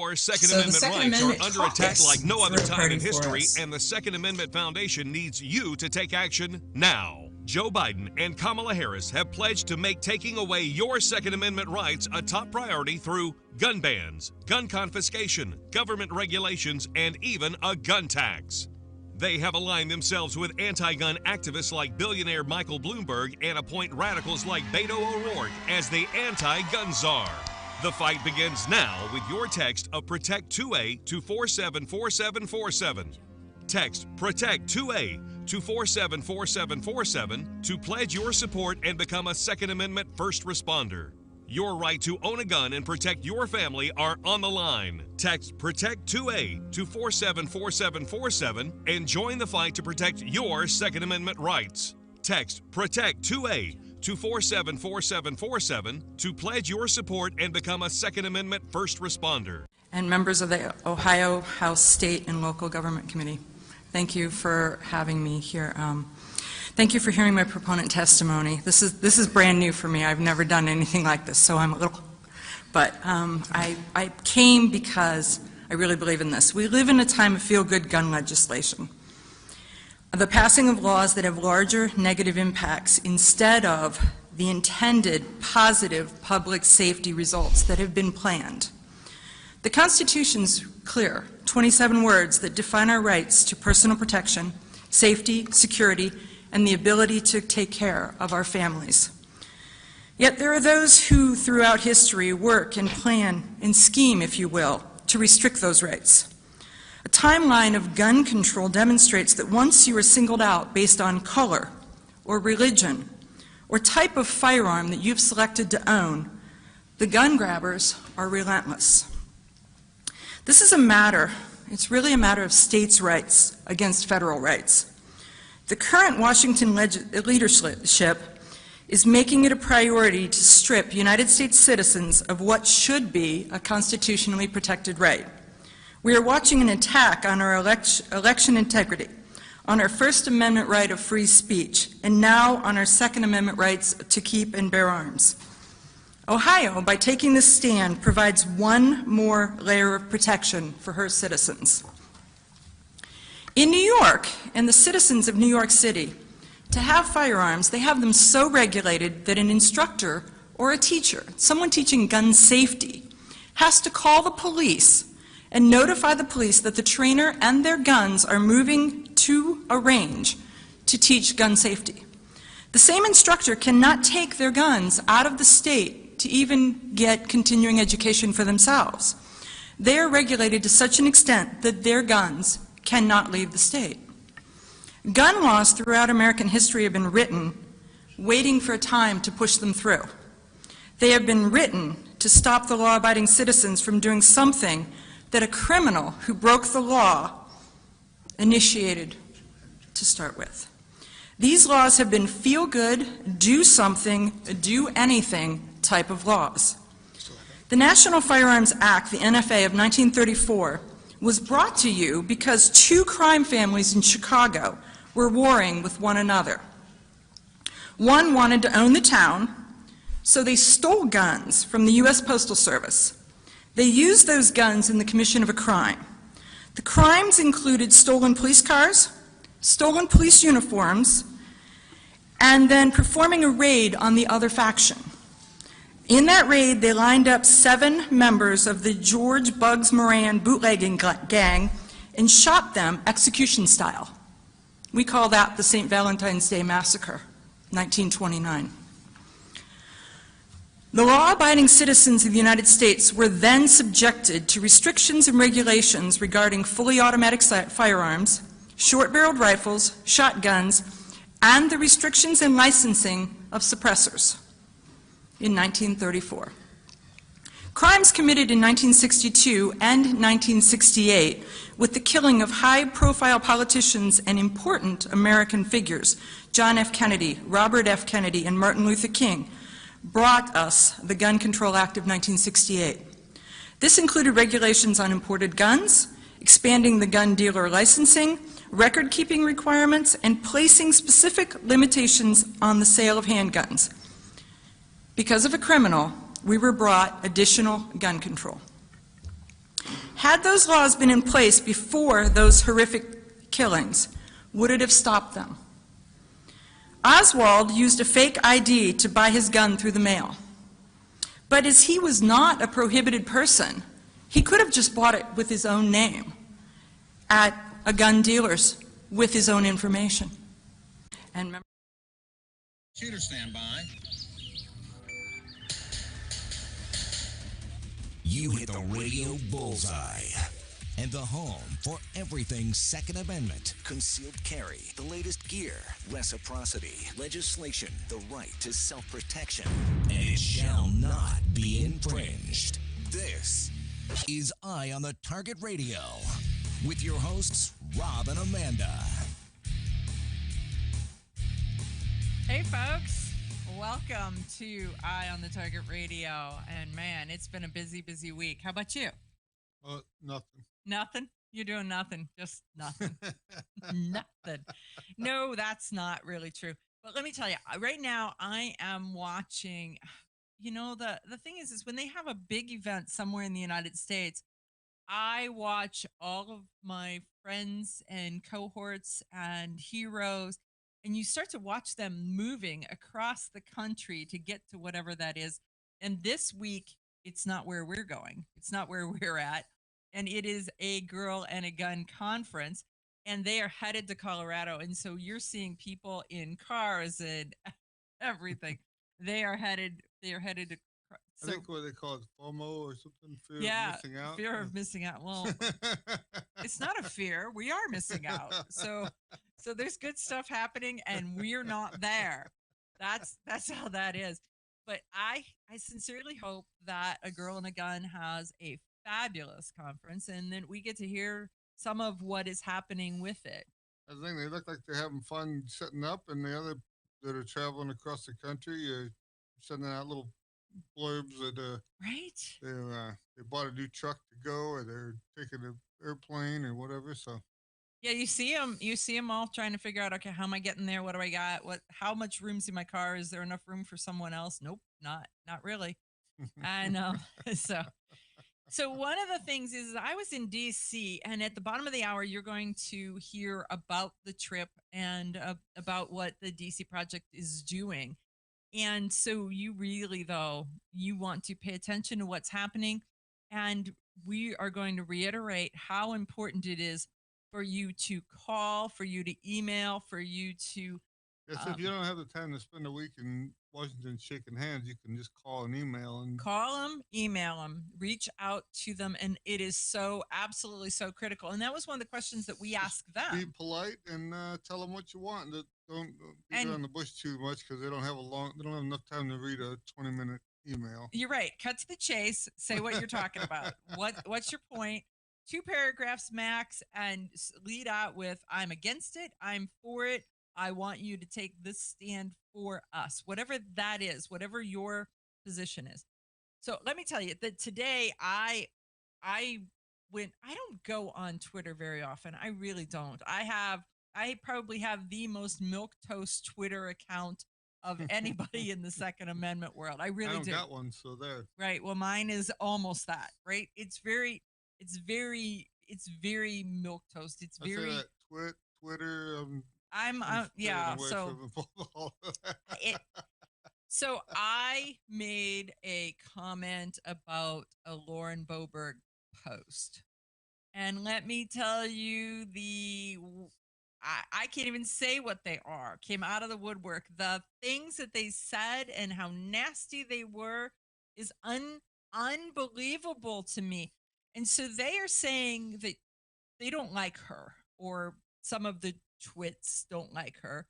Your Second Amendment rights are under attack like no other time in history, and the Second Amendment Foundation needs you to take action now. Joe Biden and Kamala Harris have pledged to make taking away your Second Amendment rights a top priority through gun bans, gun confiscation, government regulations, and even a gun tax. They have aligned themselves with anti-gun activists like billionaire Michael Bloomberg and appoint radicals like Beto O'Rourke as the anti-gun czar. The fight begins now with your text of Protect 2A to 474747. Text Protect 2A to 474747 to pledge your support and become a Second Amendment first responder. Your right to own a gun and protect your family are on the line. Text Protect 2A to 474747 and join the fight to protect your Second Amendment rights. Text Protect 2A to 474747 to pledge your support and become a Second Amendment first responder. And members of the Ohio House State and Local Government Committee, thank you for having me here. Thank you for hearing my proponent testimony. This is brand new for me. I've never done anything like this, so I'm a little, but I came because I really believe in this. We live in a time of feel-good gun legislation. The passing of laws that have larger negative impacts instead of the intended positive public safety results that have been planned. The Constitution's clear, 27 words that define our rights to personal protection, safety, security, and the ability to take care of our families. Yet there are those who, throughout history, work and plan and scheme, if you will, to restrict those rights. A timeline of gun control demonstrates that once you are singled out based on color or religion or type of firearm that you've selected to own, the gun grabbers are relentless. This is a matter, it's really a matter of states' rights against federal rights. The current Washington leadership is making it a priority to strip United States citizens of what should be a constitutionally protected right. We are watching an attack on our election integrity, on our First Amendment right of free speech, and now on our Second Amendment rights to keep and bear arms. Ohio, by taking this stand, provides one more layer of protection for her citizens. In New York, and the citizens of New York City, to have firearms, they have them so regulated that an instructor or a teacher, someone teaching gun safety, has to call the police and notify the police that the trainer and their guns are moving to a range to teach gun safety. The same instructor cannot take their guns out of the state to even get continuing education for themselves. They are regulated to such an extent that their guns cannot leave the state. Gun laws throughout American history have been written waiting for a time to push them through. They have been written to stop the law-abiding citizens from doing something that a criminal who broke the law initiated to start with. These laws have been feel-good, do something, do anything type of laws. The National Firearms Act, the NFA of 1934, was brought to you because two crime families in Chicago were warring with one another. One wanted to own the town, so they stole guns from the U.S. Postal Service. They used those guns in the commission of a crime. The crimes included stolen police cars, stolen police uniforms, and then performing a raid on the other faction. In that raid, they lined up 7 members of the George Bugs Moran bootlegging gang and shot them execution style. We call that the St. Valentine's Day Massacre, 1929. The law-abiding citizens of the United States were then subjected to restrictions and regulations regarding fully automatic firearms, short-barreled rifles, shotguns, and the restrictions and licensing of suppressors in 1934. Crimes committed in 1962 and 1968 with the killing of high-profile politicians and important American figures, John F. Kennedy, Robert F. Kennedy, and Martin Luther King, brought us the Gun Control Act of 1968. This included regulations on imported guns, expanding the gun dealer licensing, record-keeping requirements, and placing specific limitations on the sale of handguns. Because of a criminal, we were brought additional gun control. Had those laws been in place before those horrific killings, would it have stopped them? Oswald used a fake ID to buy his gun through the mail. But as he was not a prohibited person, he could have just bought it with his own name at a gun dealer's with his own information. And remember, shooter standby. You hit the radio bullseye. And the home for everything Second Amendment. Concealed carry, the latest gear, reciprocity, legislation, the right to self-protection. And it shall not be infringed. This is Eye on the Target Radio with your hosts, Rob and Amanda. Hey, folks. Welcome to Eye on the Target Radio. And, man, it's been a busy, busy week. How about you? Nothing. Nothing? You're doing nothing. Just nothing. Nothing. No, that's not really true. But let me tell you, right now I am watching, the thing is when they have a big event somewhere in the United States, I watch all of my friends and cohorts and heroes, and you start to watch them moving across the country to get to whatever that is. And this week, it's not where we're going. It's not where we're at. And it is a girl and a gun conference, and they are headed to Colorado. And so you're seeing people in cars and everything. They are headed to. I think what they call it, FOMO or something, fear of missing out. Fear of missing out. Well, it's not a fear. We are missing out. So there's good stuff happening, and we're not there. That's how that is. But I sincerely hope that A Girl and a Gun has a fabulous conference, and then we get to hear some of what is happening with it. I think they look like they're having fun setting up, and the other that are traveling across the country are sending out little blurbs that right. They bought a new truck to go, or they're taking an airplane or whatever. So yeah, you see them all trying to figure out, okay, how am I getting there? What do I got? How much room's in my car? Is there enough room for someone else? Nope, not really. And so one of the things is I was in D.C., and at the bottom of the hour, you're going to hear about the trip and about what the D.C. Project is doing. And so you really, though, you want to pay attention to what's happening. And we are going to reiterate how important it is for you to call, for you to email, for you to... Yes, if you don't have the time to spend a week in Washington shaking hands, you can just call and email. Call them, email them, reach out to them, and it is so absolutely so critical. And that was one of the questions that we asked them. Be polite and tell them what you want. Don't beat around the bush too much, because they don't have enough time to read a 20-minute email. You're right. Cut to the chase. Say what you're talking about. What's your point? 2 paragraphs max, and lead out with, I'm against it, I'm for it, I want you to take this stand for us, whatever that is, whatever your position is. So let me tell you that today I don't go on Twitter very often. I really don't. I probably have the most milquetoast Twitter account of anybody in the Second Amendment world. I really do. I don't got one, so there. Right. Well, mine is almost that, right? It's very milquetoast. It's very Twitter. Yeah. So I made a comment about a Lauren Boebert post, and let me tell you, I can't even say what they are. Came out of the woodwork. The things that they said and how nasty they were is unbelievable to me. And so they are saying that they don't like her, or some of the twits don't like her.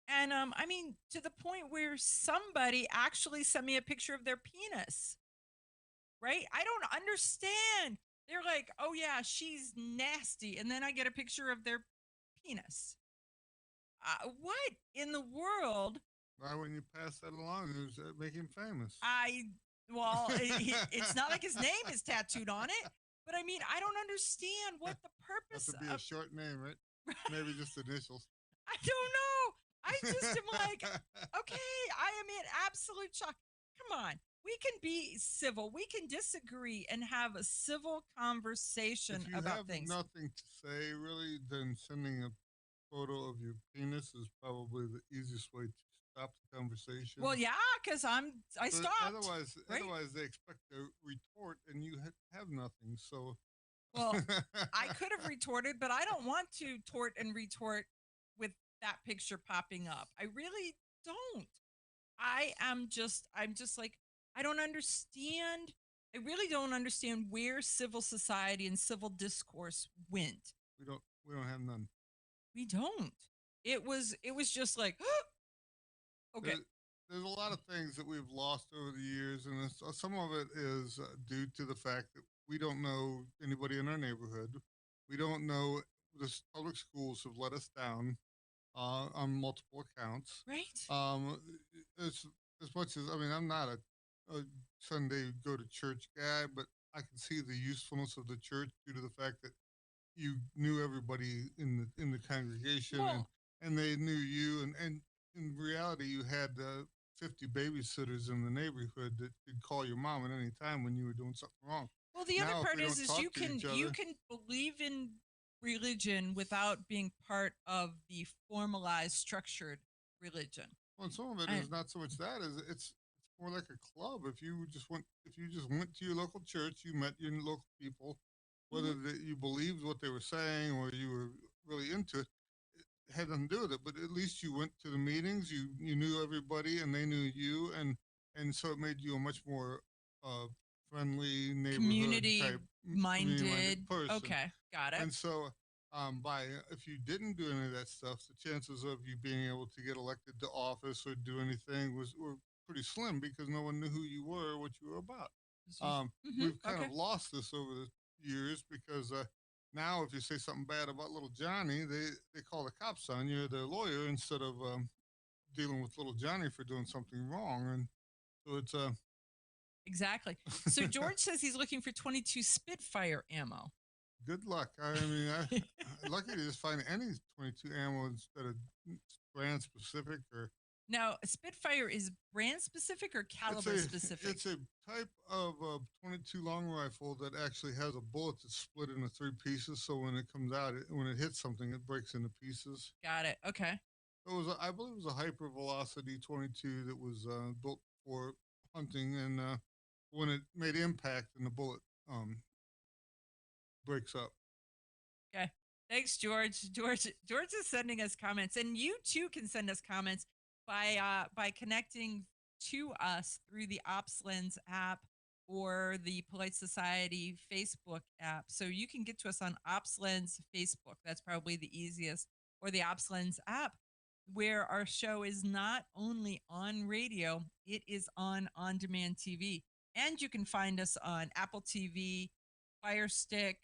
And to the point where somebody actually sent me a picture of their penis. Right? I don't understand. They're like, oh yeah, she's nasty. And then I get a picture of their penis. What in the world? Why wouldn't you pass that along? It was make him famous. It's not like his name is tattooed on it. But I don't understand what the purpose of. That would be a short name, right? Maybe just initials. I don't know. I just am like, okay, I am in absolute shock. Come on. we can be civil. We can disagree and have a civil conversation If you about have things. nothing to say, really, then sending a photo of your penis is probably the easiest way to stop the conversation. Well, yeah, because I But stopped. otherwise, right? otherwise they expect a retort, and you have nothing. So, Well, I could have retorted, but I don't want to tort and retort with that picture popping up. I really don't. I'm just like, I don't understand. I really don't understand where civil society and civil discourse went. we don't have none. We don't. It was just like, okay. There's a lot of things that we've lost over the years, and some of it is due to the fact that we don't know anybody in our neighborhood. We don't know the public schools have let us down on multiple accounts. Right. As much as I mean, I'm not a Sunday go to church guy, but I can see the usefulness of the church due to the fact that you knew everybody in the congregation, Well, and they knew you, and in reality, you had 50 babysitters in the neighborhood that could call your mom at any time when you were doing something wrong. well, the other Now, if part we is don't is talk you to can each you other, can believe in religion without being part of the formalized, structured religion. well, and some of it I, is not so much that as it's more like a club. If you just went to your local church, you met your local people, whether Mhm. that you believed what they were saying or you were really into it. Had nothing to do with it, but at least you went to the meetings. You knew everybody, and they knew you, and so it made you a much more uh, friendly neighborhood Community type, community minded minded. person. Okay, got it. And so, by if you didn't do any of that stuff, the chances of you being able to get elected to office or do anything were pretty slim because no one knew who you were or what you were about. We've kind Okay. of lost this over the years because now if you say something bad about little Johnny, they call the cops on you, their lawyer, instead of dealing with little Johnny for doing something wrong. And so it's Exactly. So George says he's looking for 22 Spitfire ammo. good luck. I mean, lucky to just find any 22 ammo instead of brand specific or Now, Spitfire is brand specific or caliber specific? it's a type of 22 long rifle that actually has a bullet that's split into three pieces. So when it comes out, when it hits something, it breaks into pieces. Got it. Okay. I believe it was a hyper velocity 22 that was built for hunting, and when it made impact, and the bullet breaks up. Okay. Thanks, George. George is sending us comments, and you too can send us comments by connecting to us through the OpsLens app or the Polite Society Facebook app. So you can get to us on OpsLens Facebook. That's probably the easiest, or the OpsLens app, where our show is not only on radio, it is on demand TV. And you can find us on Apple TV, Fire Stick,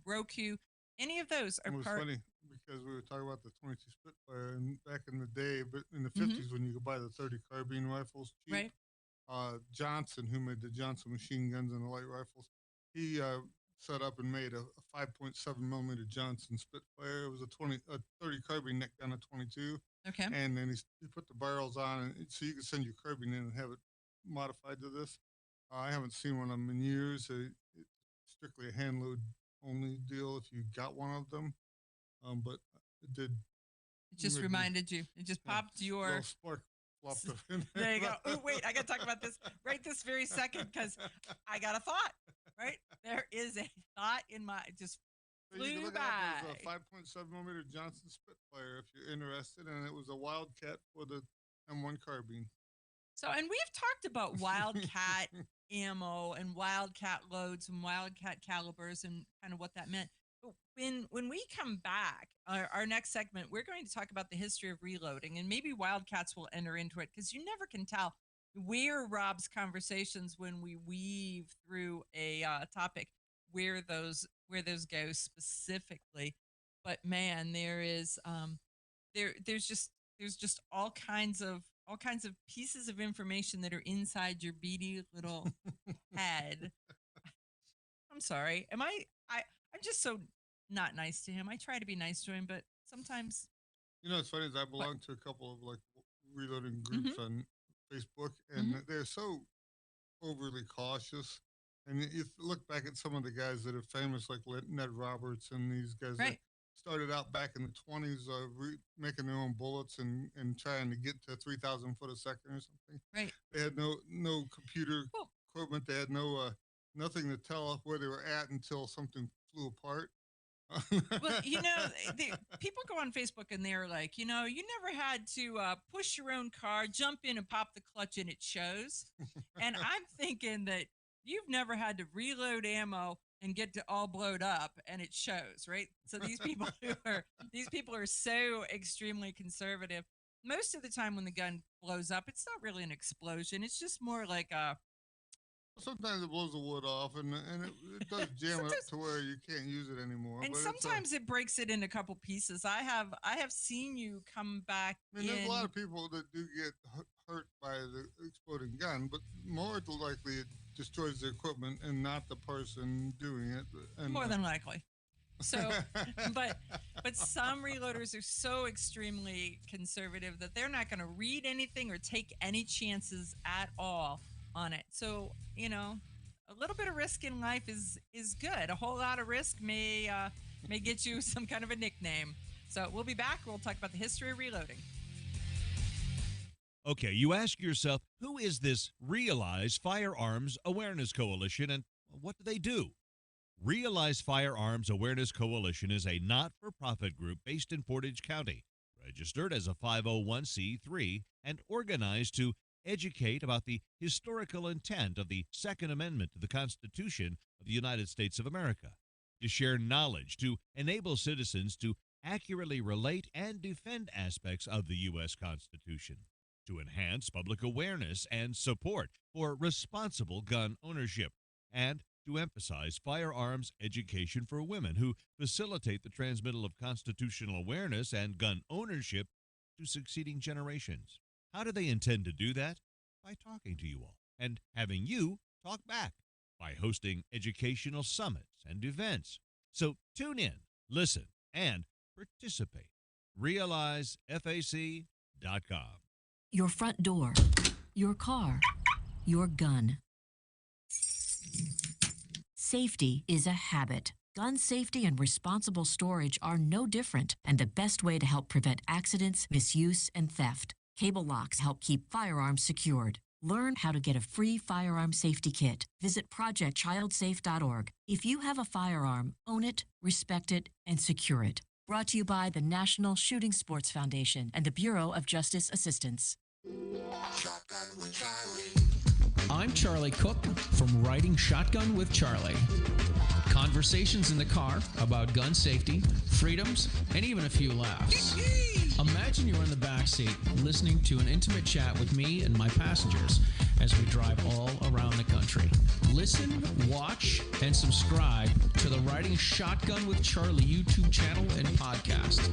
Roku. Any of those are It was part. funny because we were talking about the 22 Spitfire, and back in the day, but in the Mhm. 50s, when you could buy the 30 carbine rifles cheap, Right. Johnson, who made the Johnson machine guns and the light rifles, he set up and made a 5.7 millimeter Johnson Spitfire. It was a 30 carbine neck down to 22, Okay. and then he put the barrels on, and so you could send your carbine in and have it modified to this. I haven't seen one of them in years. It's strictly a hand load only deal if you got one of them. But it did. It just make me- reminded you. It just yeah, popped little your. spark flopped up in There you go. Oh, wait, I got to talk about this right this very second because I got a thought, right? There is a thought in my, it just So you can flew look it up. It was by. a 5.7 millimeter Johnson Spitfire if you're interested, and it was a Wildcat for the M1 carbine. So, and we've talked about Wildcat ammo and Wildcat loads and Wildcat calibers and kind of what that meant. But when we come back, our next segment, we're going to talk about the history of reloading, and maybe Wildcats will enter into it because you never can tell where Rob's conversations, when we weave through a topic, where those go specifically. But man, there's just all kinds of pieces of information that are inside your beady little head. I'm sorry. I'm just so not nice to him. I try to be nice to him, but sometimes You know, it's funny is I belong to a couple of like reloading groups on Facebook, and they're so overly cautious. And you look back at some of the guys that are famous, like Ned Roberts and these guys that started out back in the 20s, making their own bullets and trying to get to 3,000 foot a second or something. Right. They had no computer equipment. They had nothing to tell where they were at until something flew apart. Well, people go on Facebook and they're like, you never had to push your own car, jump in and pop the clutch and it shows. And I'm thinking that you've never had to reload ammo and get to all blowed up and it shows, right? So these people are so extremely conservative. Most of the time when the gun blows up, it's not really an explosion. It's just more like a Sometimes it blows the wood off, and it does jam it up to where you can't use it anymore. And sometimes it breaks it in a couple pieces. I have seen you come back. There's a lot of people that do get hurt by the exploding gun, but more than likely it destroys the equipment and not the person doing it. And, more than likely. So, but some reloaders are so extremely conservative that they're not going to read anything or take any chances at all on it. So, a little bit of risk in life is good. A whole lot of risk may get you some kind of a nickname. So we'll be back. We'll talk about the history of reloading. Okay, you ask yourself, who is this Realize Firearms Awareness Coalition and what do they do? Realize Firearms Awareness Coalition is a not-for-profit group based in Portage County, registered as a 501c3 and organized to educate about the historical intent of the Second Amendment to the Constitution of the United States of America, to share knowledge, to enable citizens to accurately relate and defend aspects of the U.S. Constitution, to enhance public awareness and support for responsible gun ownership, and to emphasize firearms education for women who facilitate the transmittal of constitutional awareness and gun ownership to succeeding generations. How do they intend to do that? By talking to you all and having you talk back by hosting educational summits and events. So tune in, listen, and participate. RealizeFAC.com. Your front door, your car, your gun. Safety is a habit. Gun safety and responsible storage are no different, and the best way to help prevent accidents, misuse, and theft. Cable locks help keep firearms secured. Learn how to get a free firearm safety kit. Visit projectchildsafe.org. If you have a firearm, own it, respect it, and secure it. Brought to you by the National Shooting Sports Foundation and the Bureau of Justice Assistance. I'm Charlie Cook from Riding Shotgun with Charlie. Conversations in the car about gun safety, freedoms, and even a few laughs. Imagine you're in the back seat listening to an intimate chat with me and my passengers as we drive all around the country. Listen, watch, and subscribe to the Riding Shotgun with Charlie YouTube channel and podcast.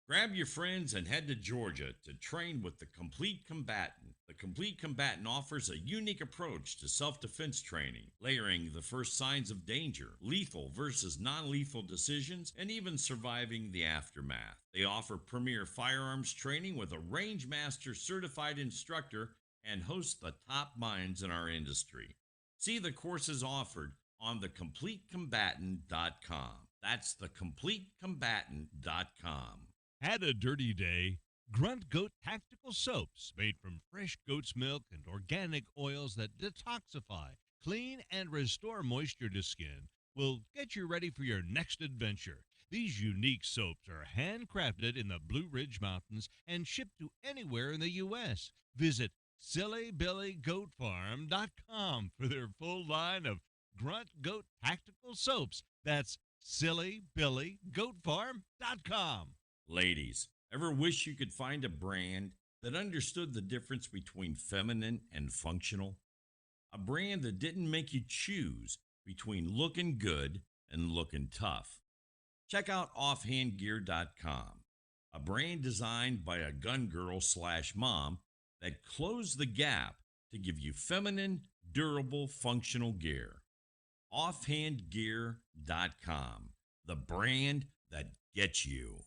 Grab your friends and head to Georgia to train with the Complete Combatant. The Complete Combatant offers a unique approach to self-defense training, layering the first signs of danger, lethal versus non-lethal decisions, and even surviving the aftermath. They offer premier firearms training with a Range Master certified instructor and host the top minds in our industry. See the courses offered on thecompletecombatant.com. That's thecompletecombatant.com. Had a dirty day? Grunt Goat Tactical Soaps, made from fresh goat's milk and organic oils that detoxify, clean, and restore moisture to skin, will get you ready for your next adventure. These unique soaps are handcrafted in the Blue Ridge Mountains and shipped to anywhere in the U.S. Visit SillyBillyGoatFarm.com for their full line of Grunt Goat Tactical Soaps. That's SillyBillyGoatFarm.com. Ladies, ever wish you could find a brand that understood the difference between feminine and functional? A brand that didn't make you choose between looking good and looking tough. Check out offhandgear.com, a brand designed by a gun girl / mom that closed the gap to give you feminine, durable, functional gear. Offhandgear.com, the brand that gets you.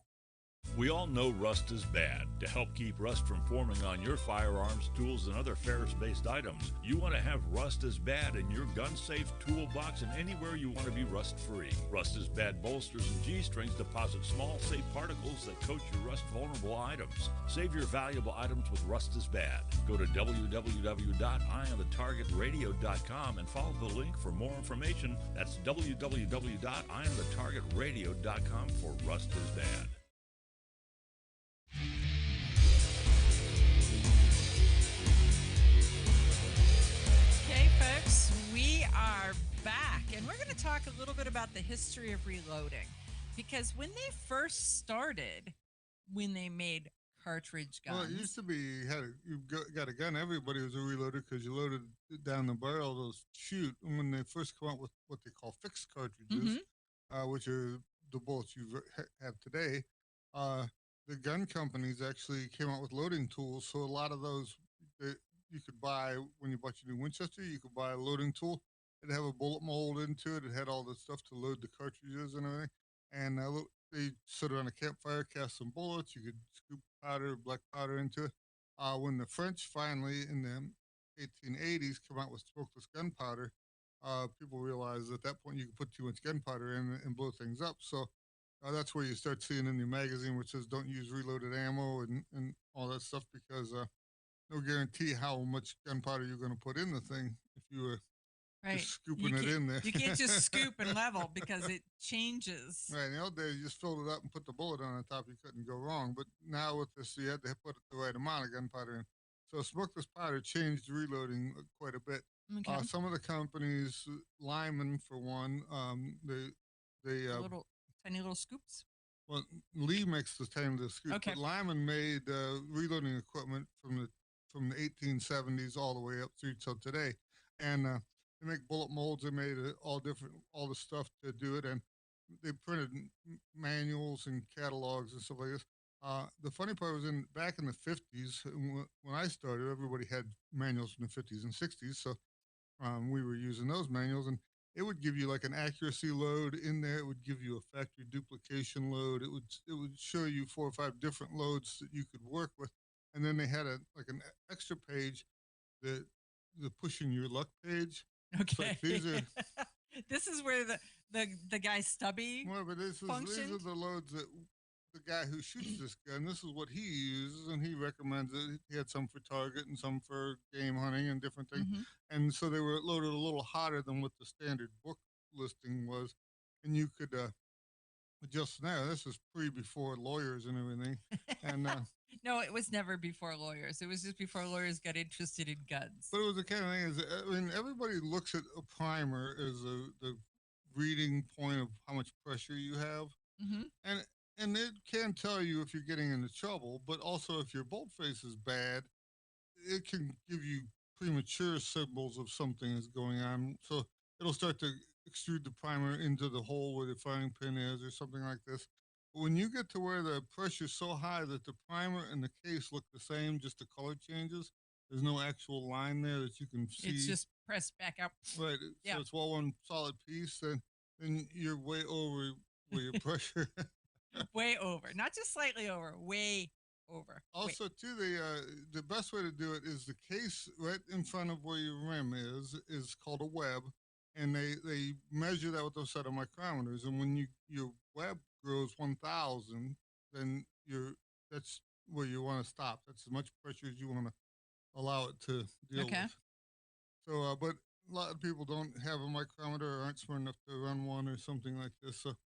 We all know rust is bad. To help keep rust from forming on your firearms, tools, and other ferrous-based items, you want to have Rust is Bad in your gun-safe toolbox and anywhere you want to be rust-free. Rust is Bad bolsters and G-strings deposit small, safe particles that coat your rust-vulnerable items. Save your valuable items with Rust is Bad. Go to www.eyeonthetargetradio.com and follow the link for more information. That's www.eyeonthetargetradio.com for Rust is Bad. Okay, folks, we are back, and we're going to talk a little bit about the history of reloading, because when they first started, when they made cartridge guns. Well, it used to be you got a gun, everybody was a reloader because you loaded it down the barrel, those shoot. And when they first come out with what they call fixed cartridges, which are the bullets you have today, the gun companies actually came out with loading tools. So a lot of those you could buy when you bought your new Winchester, you could buy a loading tool. It'd have a bullet mold into it. It had all the stuff to load the cartridges and everything. And they set it on a campfire, cast some bullets. You could scoop powder, black powder into it. When the French finally, in the 1880s, come out with smokeless gunpowder, people realized at that point you could put too much gunpowder in and blow things up. So that's where you start seeing in your magazine, which says don't use reloaded ammo and all that stuff, because no guarantee how much gunpowder you're going to put in the thing if you were just scooping it in there. You can't just scoop and level because it changes. Right. In the old days, you just filled it up and put the bullet on the top. You couldn't go wrong. But now with this, you had to put the right amount of gunpowder in. So smokeless powder changed reloading quite a bit. Okay. Some of the companies, Lyman for one, Tiny little scoops. Well, Lee makes the tiny little scoops. Okay. But Lyman made reloading equipment from the 1870s all the way up through till today, and they make bullet molds. They made all the stuff to do it, and they printed manuals and catalogs and stuff like this. The funny part was back in the 50s, when I started, everybody had manuals from the 50s and 60s, so we were using those manuals, and it would give you like an accuracy load in there. It would give you a factory duplication load. It would show you 4 or 5 different loads that you could work with, and then they had an extra page, the pushing your luck page. Okay. Like these are. This is where the guy Stubby these are the loads that the guy who shoots this gun, this is what he uses, and he recommends it. He had some for target and some for game hunting and different things. And so they were loaded a little hotter than what the standard book listing was. And you could adjust now. This is before lawyers and everything. And no, it was never before lawyers. It was just before lawyers got interested in guns. But it was the kind of thing everybody looks at a primer as the reading point of how much pressure you have. And it can tell you if you're getting into trouble, but also if your bolt face is bad, it can give you premature signals of something is going on. So it'll start to extrude the primer into the hole where the firing pin is or something like this. But when you get to where the pressure is so high that the primer and the case look the same, just the color changes, there's no actual line there that you can see. It's just pressed back up. Right. Yeah. So it's all one solid piece, then you're way over where your pressure. Way over, not just slightly over, way over. Also, too, the best way to do it is the case right in front of where your rim is called a web, and they measure that with a set of micrometers. And when your web grows 1,000, then that's where you want to stop. That's as much pressure as you want to allow it to deal with. So, but a lot of people don't have a micrometer or aren't smart enough to run one or something like this. So.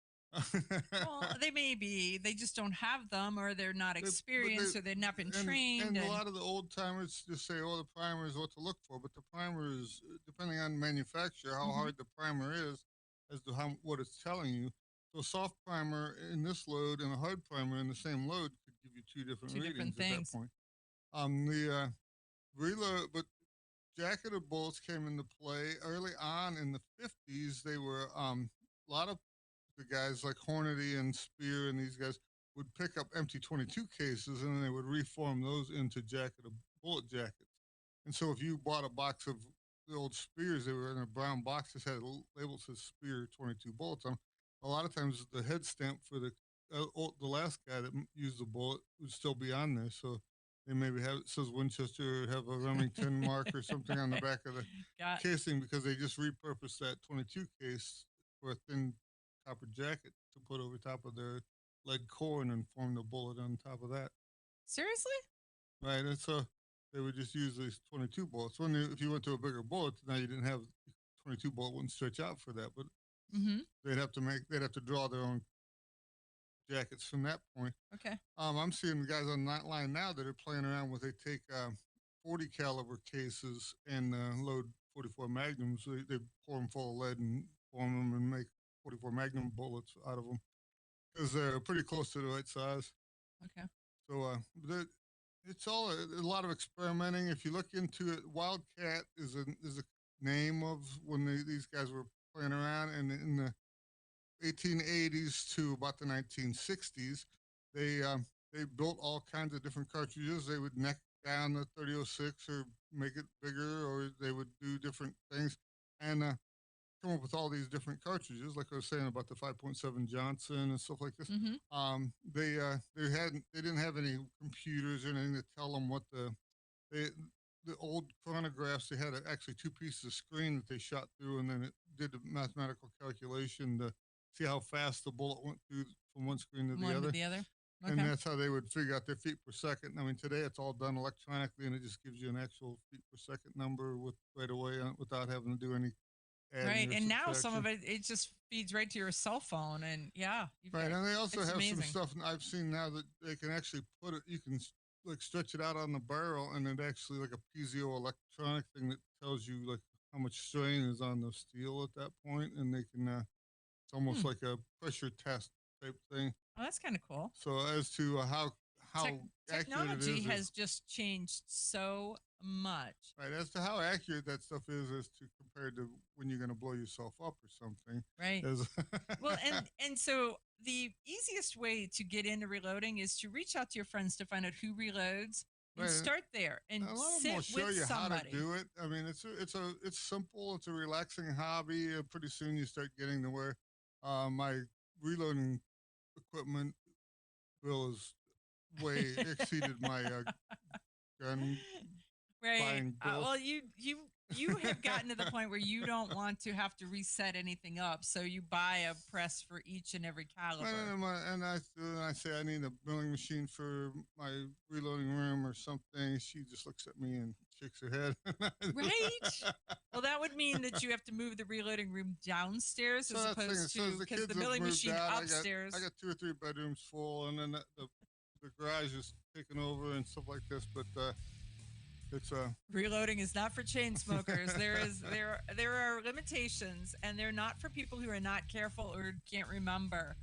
Well, they may be. They just don't have them, or they're not experienced, or they've not been trained. And a lot of the old timers just say, "Oh, the primer is what to look for," but the primer is depending on manufacturer how hard the primer is, as to what it's telling you. So, a soft primer in this load and a hard primer in the same load could give you two different readings at that point. The reload, but jacketed bullets came into play early on in the 50s. They were a lot of the guys like Hornady and Spear and these guys would pick up empty 22 cases and then they would reform those into bullet jackets. And so if you bought a box of the old Spears, they were in a brown box that had a label that says Spear 22 bullets on them. A lot of times the head stamp for the last guy that used the bullet would still be on there. So they maybe have, it says Winchester, or have a Remington mark or something on the back of the casing, because they just repurposed that 22 case for a thin copper jacket to put over top of their lead core and then form the bullet on top of that. Seriously? Right. And so they would just use these 22 bullets. If you went to a bigger bullet, now you didn't have 22 bullet, wouldn't stretch out for that, but they'd have to draw their own jackets from that point. Okay. I'm seeing the guys on that line now that are playing around with, they take 40 caliber cases and load 44 magnums. They pour them full of lead and form them and make 44 magnum bullets out of them, because they're pretty close to the right size. Okay. So it's all a lot of experimenting. If you look into it, Wildcat is a name of when these guys were playing around, and in the 1880s to about the 1960s, they built all kinds of different cartridges. They would neck down the 3006 or make it bigger, or they would do different things and come up with all these different cartridges, like I was saying about the 5.7 Johnson and stuff like this. They didn't have any computers or anything to tell them what the old chronographs. They had actually two pieces of screen that they shot through, and then it did the mathematical calculation to see how fast the bullet went through from one screen to the other. Okay. And that's how they would figure out their feet per second. I mean, today it's all done electronically, and it just gives you an actual feet per second number right away without having to do any adding. Right, and now some of subtraction. it just feeds right to your cell phone, and Right, and they also it's have amazing. some stuff I've seen now that they can actually put it. You can like stretch it out on the barrel, and it actually like a piezo electronic thing that tells you like how much strain is on the steel at that point, and they can. It's almost like a pressure test type thing. Oh, that's kind of cool. So as to how accurate technology it is, has just changed so much. right, as to how accurate that stuff is as to compared to when you're going to blow yourself up or something. Right. As- Well, and so the easiest way to get into reloading is to reach out to your friends to find out who reloads and Right. start there and a lot of them sit will show with you somebody. how to do it. I mean, it's simple. It's a relaxing hobby. Pretty soon you start getting to where my reloading equipment bill is way exceeded my gun Right. buying bill. Well, you have gotten to the point where you don't want to have to reset anything up, so you buy a press for each and every caliber. And I say I need a milling machine for my reloading room or something. She just looks at me and shakes her head. Right? Well, that would mean that you have to move the reloading room downstairs So as that's the thing, opposed so as to the because kids the have milling moved machine out, upstairs. I got 2 or 3 bedrooms full, and then the garage is taken over and stuff like this. But it's Reloading is not for chain smokers. There are limitations, and they're not for people who are not careful or can't remember.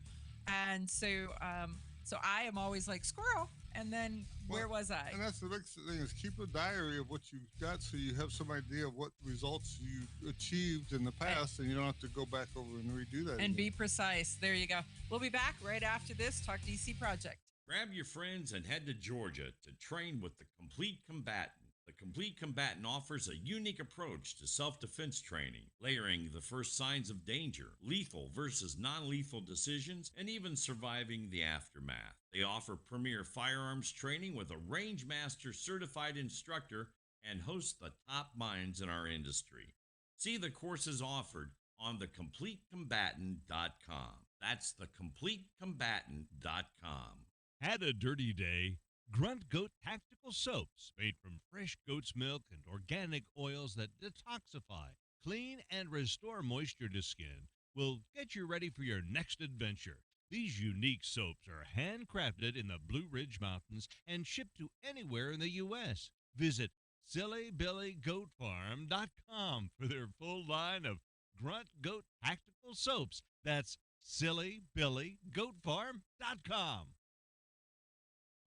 And so I am always like squirrel. And then where was I? And that's the big thing, is keep a diary of what you got, so you have some idea of what results you achieved in the past, and you don't have to go back over and redo that. And again. be precise. There you go. We'll be back right after this Talk DC Project. Grab your friends and head to Georgia to train with the Complete Combatant. The Complete Combatant offers a unique approach to self-defense training, layering the first signs of danger, lethal versus non-lethal decisions, and even surviving the aftermath. They offer premier firearms training with a range master certified instructor and host the top minds in our industry. See the courses offered on thecompletecombatant.com. That's thecompletecombatant.com. Had a dirty day? Grunt Goat Tactical Soaps, made from fresh goat's milk and organic oils that detoxify, clean, and restore moisture to skin, will get you ready for your next adventure. These unique soaps are handcrafted in the Blue Ridge Mountains and shipped to anywhere in the U.S. Visit SillyBillyGoatFarm.com for their full line of Grunt Goat Tactical Soaps. That's SillyBillyGoatFarm.com.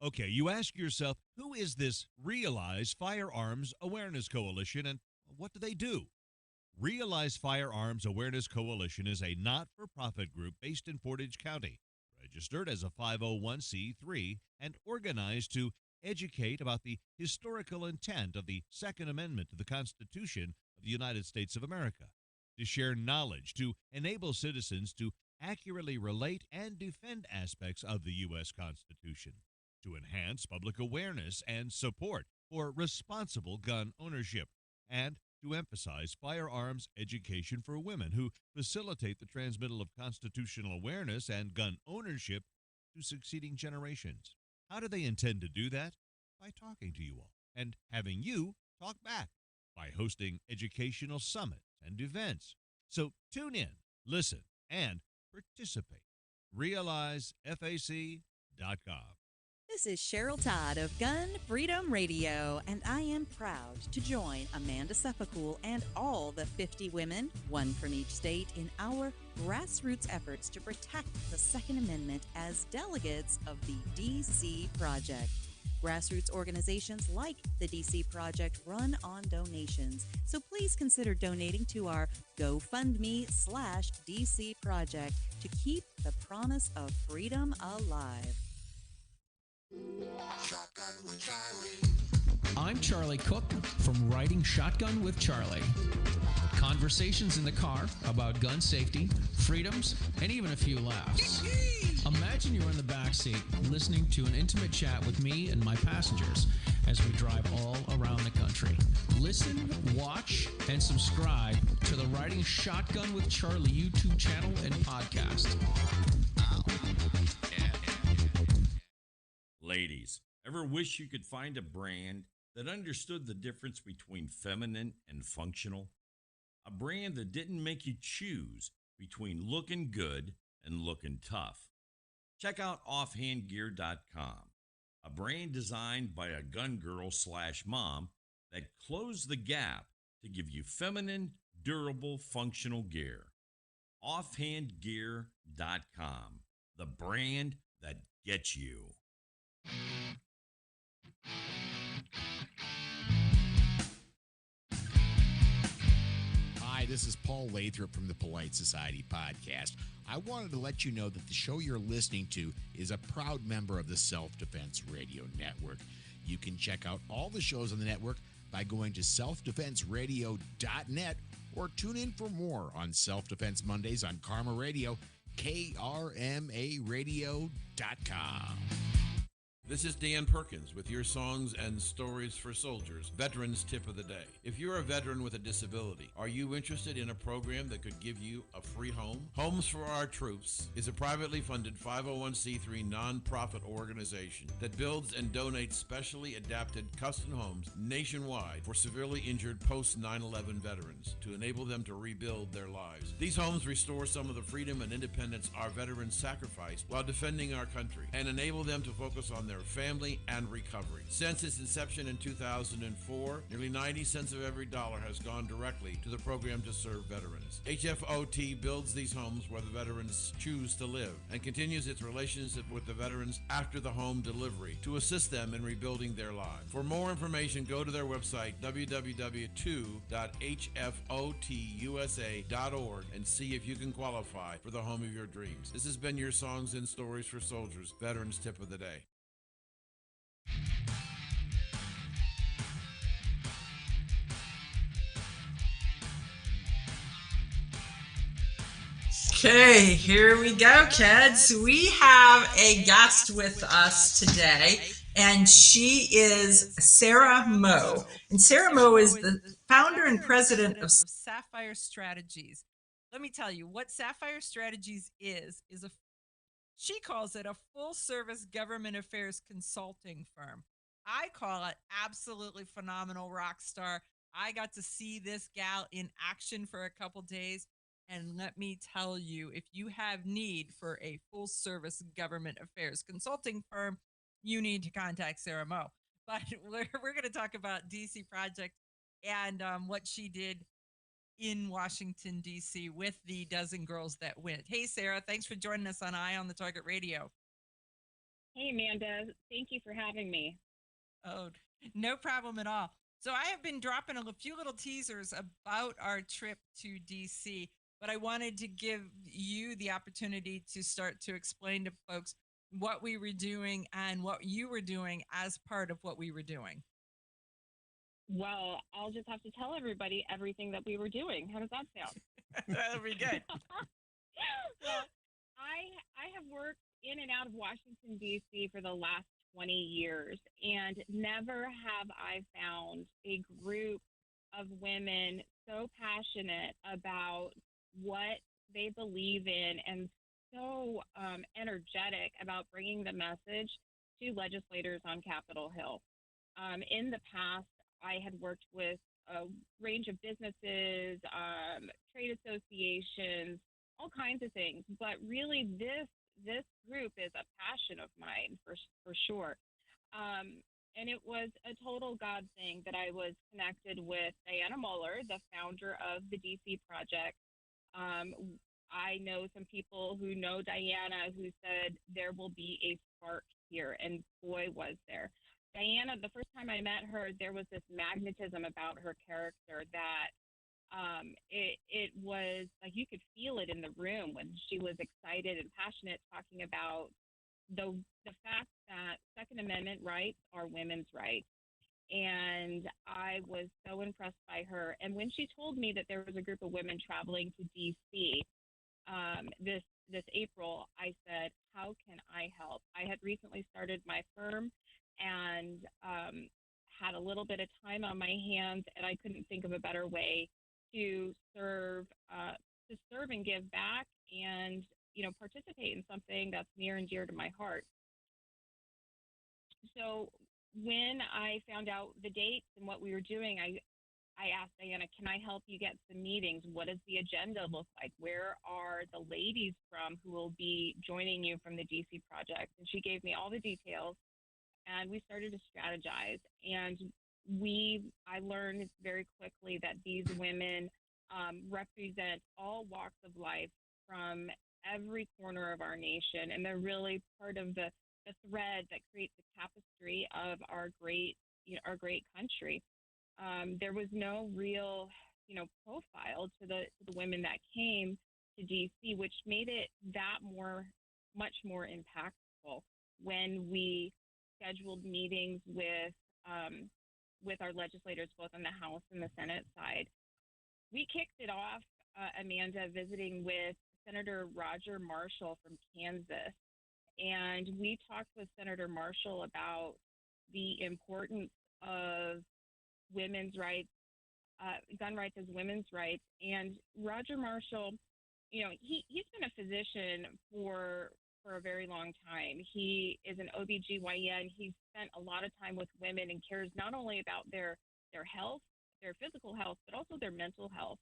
Okay, you ask yourself, who is this Realize Firearms Awareness Coalition, and what do they do? Realize Firearms Awareness Coalition is a not-for-profit group based in Portage County, registered as a 501c3, and organized to educate about the historical intent of the Second Amendment to the Constitution of the United States of America, to share knowledge, to enable citizens to accurately relate and defend aspects of the U.S. Constitution, to enhance public awareness and support for responsible gun ownership, and to emphasize firearms education for women who facilitate the transmittal of constitutional awareness and gun ownership to succeeding generations. How do they intend to do that? By talking to you all and having you talk back by hosting educational summits and events. So tune in, listen, and participate. RealizeFAC.com. This is Cheryl Todd of Gun Freedom Radio, and I am proud to join Amanda Suffolcool and all the 50 women, one from each state, in our grassroots efforts to protect the Second Amendment as delegates of the DC Project. Grassroots organizations like the DC Project run on donations, so please consider donating to our GoFundMe/DC Project to keep the promise of freedom alive. I'm Charlie Cook from Riding Shotgun with Charlie. Conversations in the car about gun safety, freedoms, and even a few laughs. Imagine you're in the back seat listening to an intimate chat with me and my passengers as we drive all around the country. Listen, watch, and subscribe to the Riding Shotgun with Charlie YouTube channel and podcast. Ladies, ever wish you could find a brand that understood the difference between feminine and functional? A brand that didn't make you choose between looking good and looking tough. Check out offhandgear.com, a brand designed by a gun girl/mom that closed the gap to give you feminine, durable, functional gear. Offhandgear.com, the brand that gets you. Hi, this is Paul Lathrop from the Polite Society podcast. I wanted to let you know that the show you're listening to is a proud member of the Self-Defense Radio Network. You can check out all the shows on the network by going to selfdefenseradio.net or tune in for more on Self-Defense Mondays on Karma Radio, KRMAradio.com. This is Dan Perkins with your Songs and Stories for Soldiers, Veterans Tip of the Day. If you're a veteran with a disability, are you interested in a program that could give you a free home? Homes for Our Troops is a privately funded 501c3 nonprofit organization that builds and donates specially adapted custom homes nationwide for severely injured post-9/11 veterans to enable them to rebuild their lives. These homes restore some of the freedom and independence our veterans sacrificed while defending our country and enable them to focus on their family and recovery. Since its inception in 2004, nearly 90 cents of every dollar has gone directly to the program to serve veterans. HFOT builds these homes where the veterans choose to live and continues its relationship with the veterans after the home delivery to assist them in rebuilding their lives. For more information, go to their website, www.hfotusa.org, and see if you can qualify for the home of your dreams. This has been your Songs and Stories for Soldiers, Veterans Tip of the Day. Okay, here we go, kids. We have a guest with us today, and she is Sarah Moe. And Sarah Moe is the founder and president of Sapphire Strategies. Let me tell you, what Sapphire Strategies is she calls it a full-service government affairs consulting firm. I call it absolutely phenomenal rock star. I got to see this gal in action for a couple days. And let me tell you, if you have need for a full-service government affairs consulting firm, you need to contact Sarah Moe. But we're going to talk about DC Project and what she did in Washington, D.C. with the dozen girls that went. Hey, Sarah, thanks for joining us on Eye on the Target Radio. Hey, Amanda. Thank you for having me. Oh, no problem at all. So I have been dropping a few little teasers about our trip to D.C., but I wanted to give you the opportunity to start to explain to folks what we were doing and what you were doing as part of what we were doing. Well, I'll just have to tell everybody everything that we were doing. How does that sound? That'll be good. Well, I have worked in and out of Washington, D.C. for the last 20 years, and never have I found a group of women so passionate about what they believe in and so energetic about bringing the message to legislators on Capitol Hill. In the past, I had worked with a range of businesses, trade associations, all kinds of things, but really this group is a passion of mine for sure. And it was a total God thing that I was connected with Diana Muller, the founder of the DC Project. I know some people who know Diana who said there will be a spark here, and boy, was there. Diana, the first time I met her, there was this magnetism about her character that it was like you could feel it in the room when she was excited and passionate, talking about the fact that Second Amendment rights are women's rights. And I was so impressed by her. And when she told me that there was a group of women traveling to D.C. This April, I said, how can I help? I had recently started my firm and had a little bit of time on my hands, and I couldn't think of a better way to serve and give back, and participate in something that's near and dear to my heart. So when I found out the dates and what we were doing, I asked Diana, can I help you get some meetings? What does the agenda look like? Where are the ladies from who will be joining you from the DC Project? And she gave me all the details, and we started to strategize. And I learned very quickly that these women represent all walks of life from every corner of our nation, and they're really part of the thread that creates the tapestry of our great country. There was no real, profile to the women that came to DC, which made it much more impactful when we scheduled meetings with our legislators, both on the House and the Senate side. We kicked it off, Amanda, visiting with Senator Roger Marshall from Kansas. And we talked with Senator Marshall about the importance of women's rights, gun rights as women's rights. And Roger Marshall, he's been a physician for a very long time. He is an OBGYN. He's spent a lot of time with women and cares not only about their health, their physical health, but also their mental health.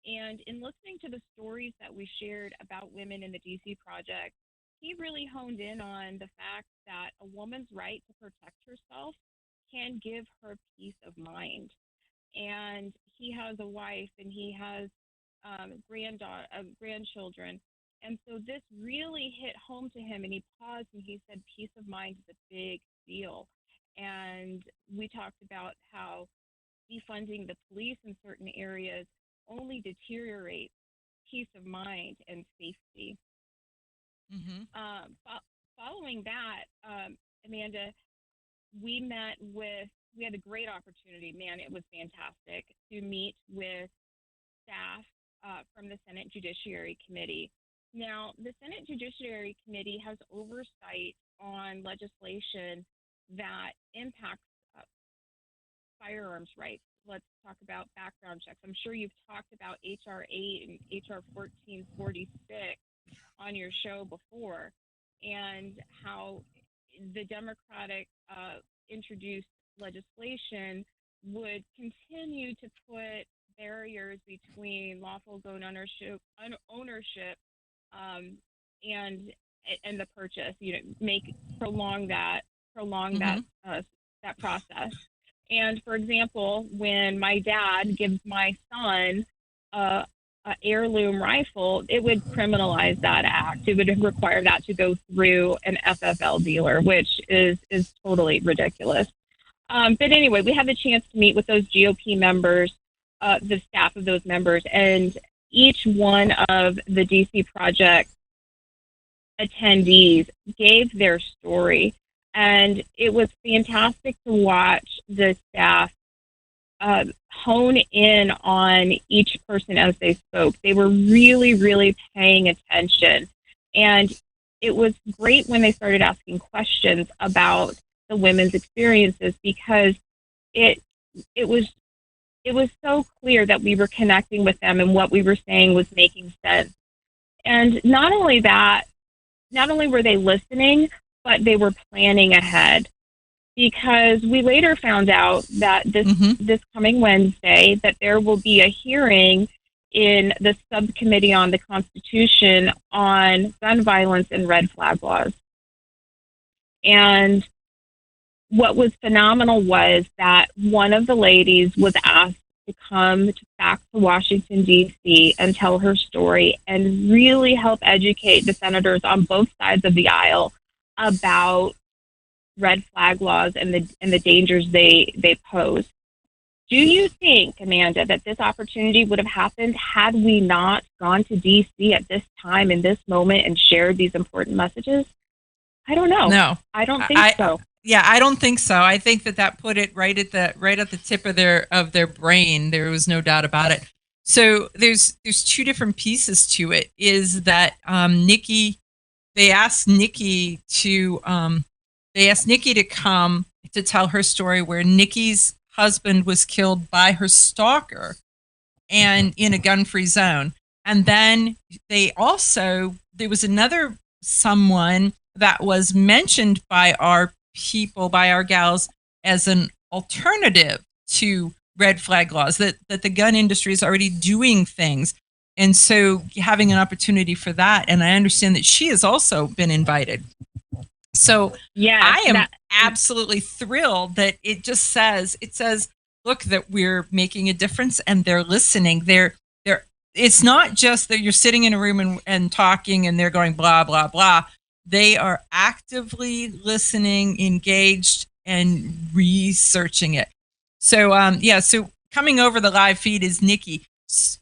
And in listening to the stories that we shared about women in the DC Project, he really honed in on the fact that a woman's right to protect herself can give her peace of mind. And he has a wife, and he has grandchildren. And so this really hit home to him, and he paused and he said, peace of mind is a big deal. And we talked about how defunding the police in certain areas only deteriorates peace of mind and safety. Mm-hmm. Following that, Amanda, we had a great opportunity. Man, it was fantastic to meet with staff from the Senate Judiciary Committee. Now, the Senate Judiciary Committee has oversight on legislation that impacts firearms rights. Let's talk about background checks. I'm sure you've talked about H.R. 8 and H.R. 1446 on your show before, and how the Democratic introduced legislation would continue to put barriers between lawful gun ownership and the purchase. Prolong that process. And for example, when my dad gives my son a heirloom rifle, it would criminalize that act. It would require that to go through an FFL dealer, which is totally ridiculous. But anyway, we had the chance to meet with those GOP members, the staff of those members, and each one of the DC Project attendees gave their story. And it was fantastic to watch the staff hone in on each person as they spoke. They were really, really paying attention. And it was great when they started asking questions about the women's experiences, because it was so clear that we were connecting with them and what we were saying was making sense. And not only were they listening, but they were planning ahead, because we later found out that this coming Wednesday that there will be a hearing in the subcommittee on the Constitution on gun violence and red flag laws. And what was phenomenal was that one of the ladies was asked to come back to Washington, D.C. and tell her story and really help educate the senators on both sides of the aisle about red flag laws and the dangers they pose. Do you think, Amanda, that this opportunity would have happened had we not gone to D.C. at this time, in this moment, and shared these important messages? I don't know. No, I don't think so. Yeah, I don't think so. I think that put it right at the tip of their brain. There was no doubt about it. So there's two different pieces to it. Is that Nikki? They asked Nikki to come to tell her story, where Nikki's husband was killed by her stalker, and in a gun-free zone. And then there was another someone that was mentioned by our people, by our gals, as an alternative to red flag laws, that the gun industry is already doing things. And so having an opportunity for that, and I understand that she has also been invited. So yeah, I am absolutely thrilled that it says, look, that we're making a difference and they're listening. It's not just that you're sitting in a room and talking and they're going blah, blah, blah. They are actively listening, engaged, and researching it. So, so coming over the live feed is Nikki.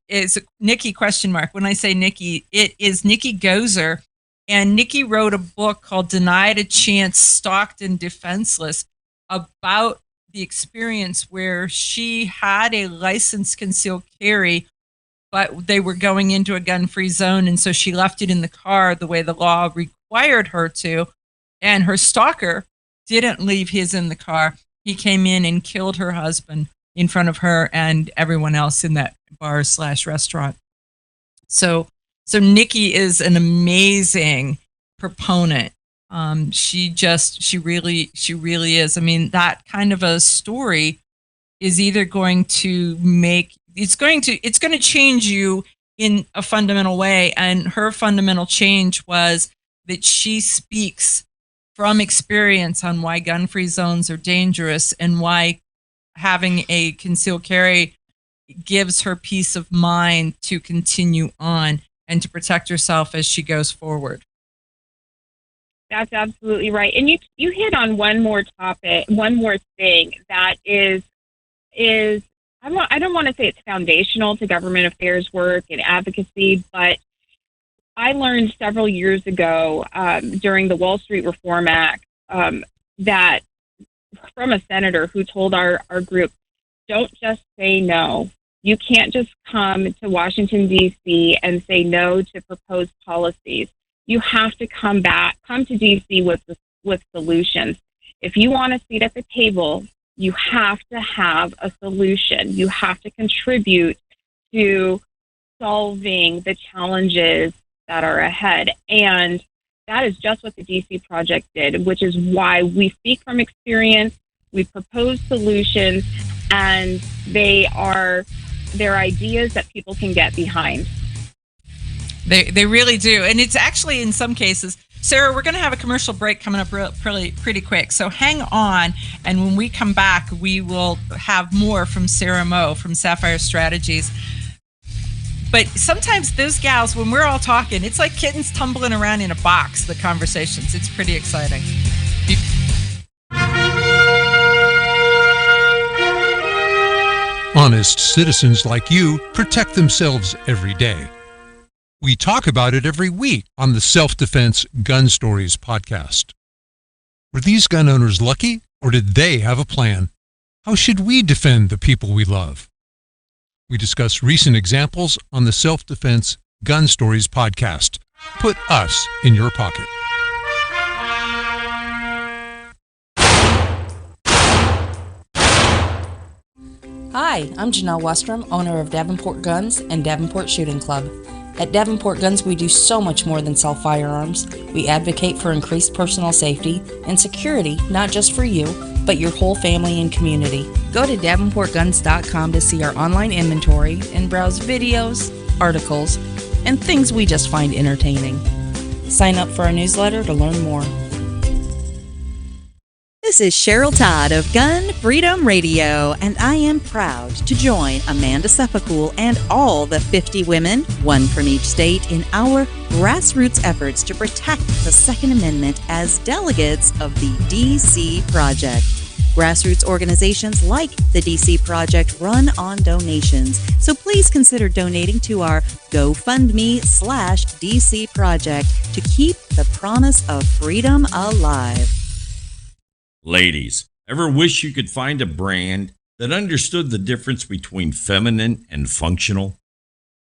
Is Nikki ? When I say Nikki, it is Nikki Gozer. And Nikki wrote a book called Denied a Chance, Stalked and Defenseless, about the experience where she had a licensed concealed carry, but they were going into a gun-free zone, and so she left it in the car the way the law required her to, and her stalker didn't leave his in the car. He came in and killed her husband in front of her and everyone else in that bar/restaurant. So Nikki is an amazing proponent. She really is. I mean, that kind of a story is either going to it's going to change you in a fundamental way. And her fundamental change was that she speaks from experience on why gun-free zones are dangerous and why having a concealed carry gives her peace of mind to continue on and to protect herself as she goes forward. That's absolutely right. And you hit on one more topic, one more thing that is I don't want to say it's foundational to government affairs work and advocacy, but I learned several years ago during the Wall Street Reform Act that from a senator who told our group, don't just say no. You can't just come to Washington, D.C. and say no to proposed policies. You have to come to D.C. with solutions. If you want a seat at the table, you have to have a solution. You have to contribute to solving the challenges that are ahead. And that is just what the DC Project did, which is why we speak from experience, we propose solutions, and they're ideas that people can get behind. They really do. And it's actually, in some cases, Sarah, we're going to have a commercial break coming up pretty quick. So hang on. And when we come back, we will have more from Sarah Moe from Sapphire Strategies. But sometimes those gals, when we're all talking, it's like kittens tumbling around in a box, the conversations. It's pretty exciting. Honest citizens like you protect themselves every day. We talk about it every week on the Self-Defense Gun Stories podcast. Were these gun owners lucky, or did they have a plan? How should we defend the people we love? We discuss recent examples on the Self-Defense Gun Stories podcast. Put us in your pocket. Hi, I'm Janelle Westrom, owner of Davenport Guns and Davenport Shooting Club. At Davenport Guns, we do so much more than sell firearms. We advocate for increased personal safety and security, not just for you, but your whole family and community. Go to DavenportGuns.com to see our online inventory and browse videos, articles, and things we just find entertaining. Sign up for our newsletter to learn more. This is Cheryl Todd of Gun Freedom Radio, and I am proud to join Amanda Sefakul and all the 50 women, one from each state, in our grassroots efforts to protect the Second Amendment as delegates of the DC Project. Grassroots organizations like the DC Project run on donations, so please consider donating to our GoFundMe/DC Project to keep the promise of freedom alive. Ladies, ever wish you could find a brand that understood the difference between feminine and functional?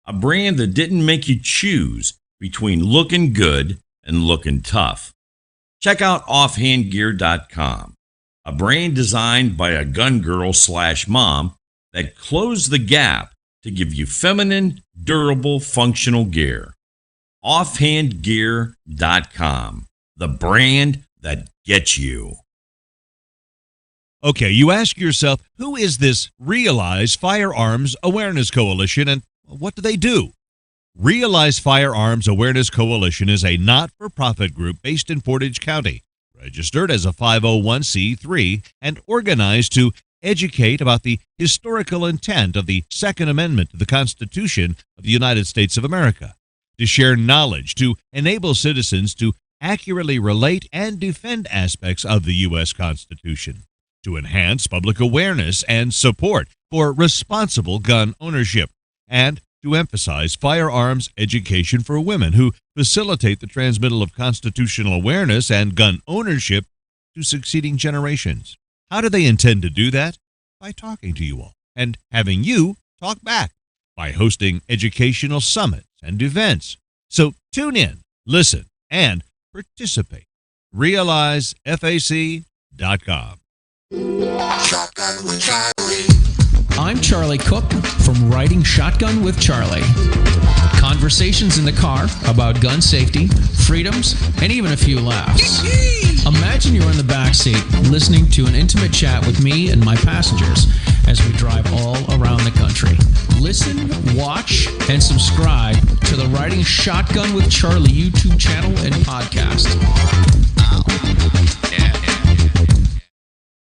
A brand that didn't make you choose between looking good and looking tough. Check out offhandgear.com, a brand designed by a gun girl/mom that closed the gap to give you feminine, durable, functional gear. Offhandgear.com, the brand that gets you. Okay, you ask yourself, who is this Realize Firearms Awareness Coalition and what do they do? Realize Firearms Awareness Coalition is a not-for-profit group based in Portage County, registered as a 501c3 and organized to educate about the historical intent of the Second Amendment to the Constitution of the United States of America, to share knowledge, to enable citizens to accurately relate and defend aspects of the U.S. Constitution, to enhance public awareness and support for responsible gun ownership, and to emphasize firearms education for women who facilitate the transmittal of constitutional awareness and gun ownership to succeeding generations. How do they intend to do that? By talking to you all and having you talk back, by hosting educational summits and events. So tune in, listen, and participate. RealizeFAC.com. Shotgun with Charlie. I'm Charlie Cook from Riding Shotgun with Charlie. Conversations in the car about gun safety, freedoms, and even a few laughs. Imagine you're in the back seat listening to an intimate chat with me and my passengers as we drive all around the country. Listen, watch, and subscribe to the Riding Shotgun with Charlie YouTube channel and podcast.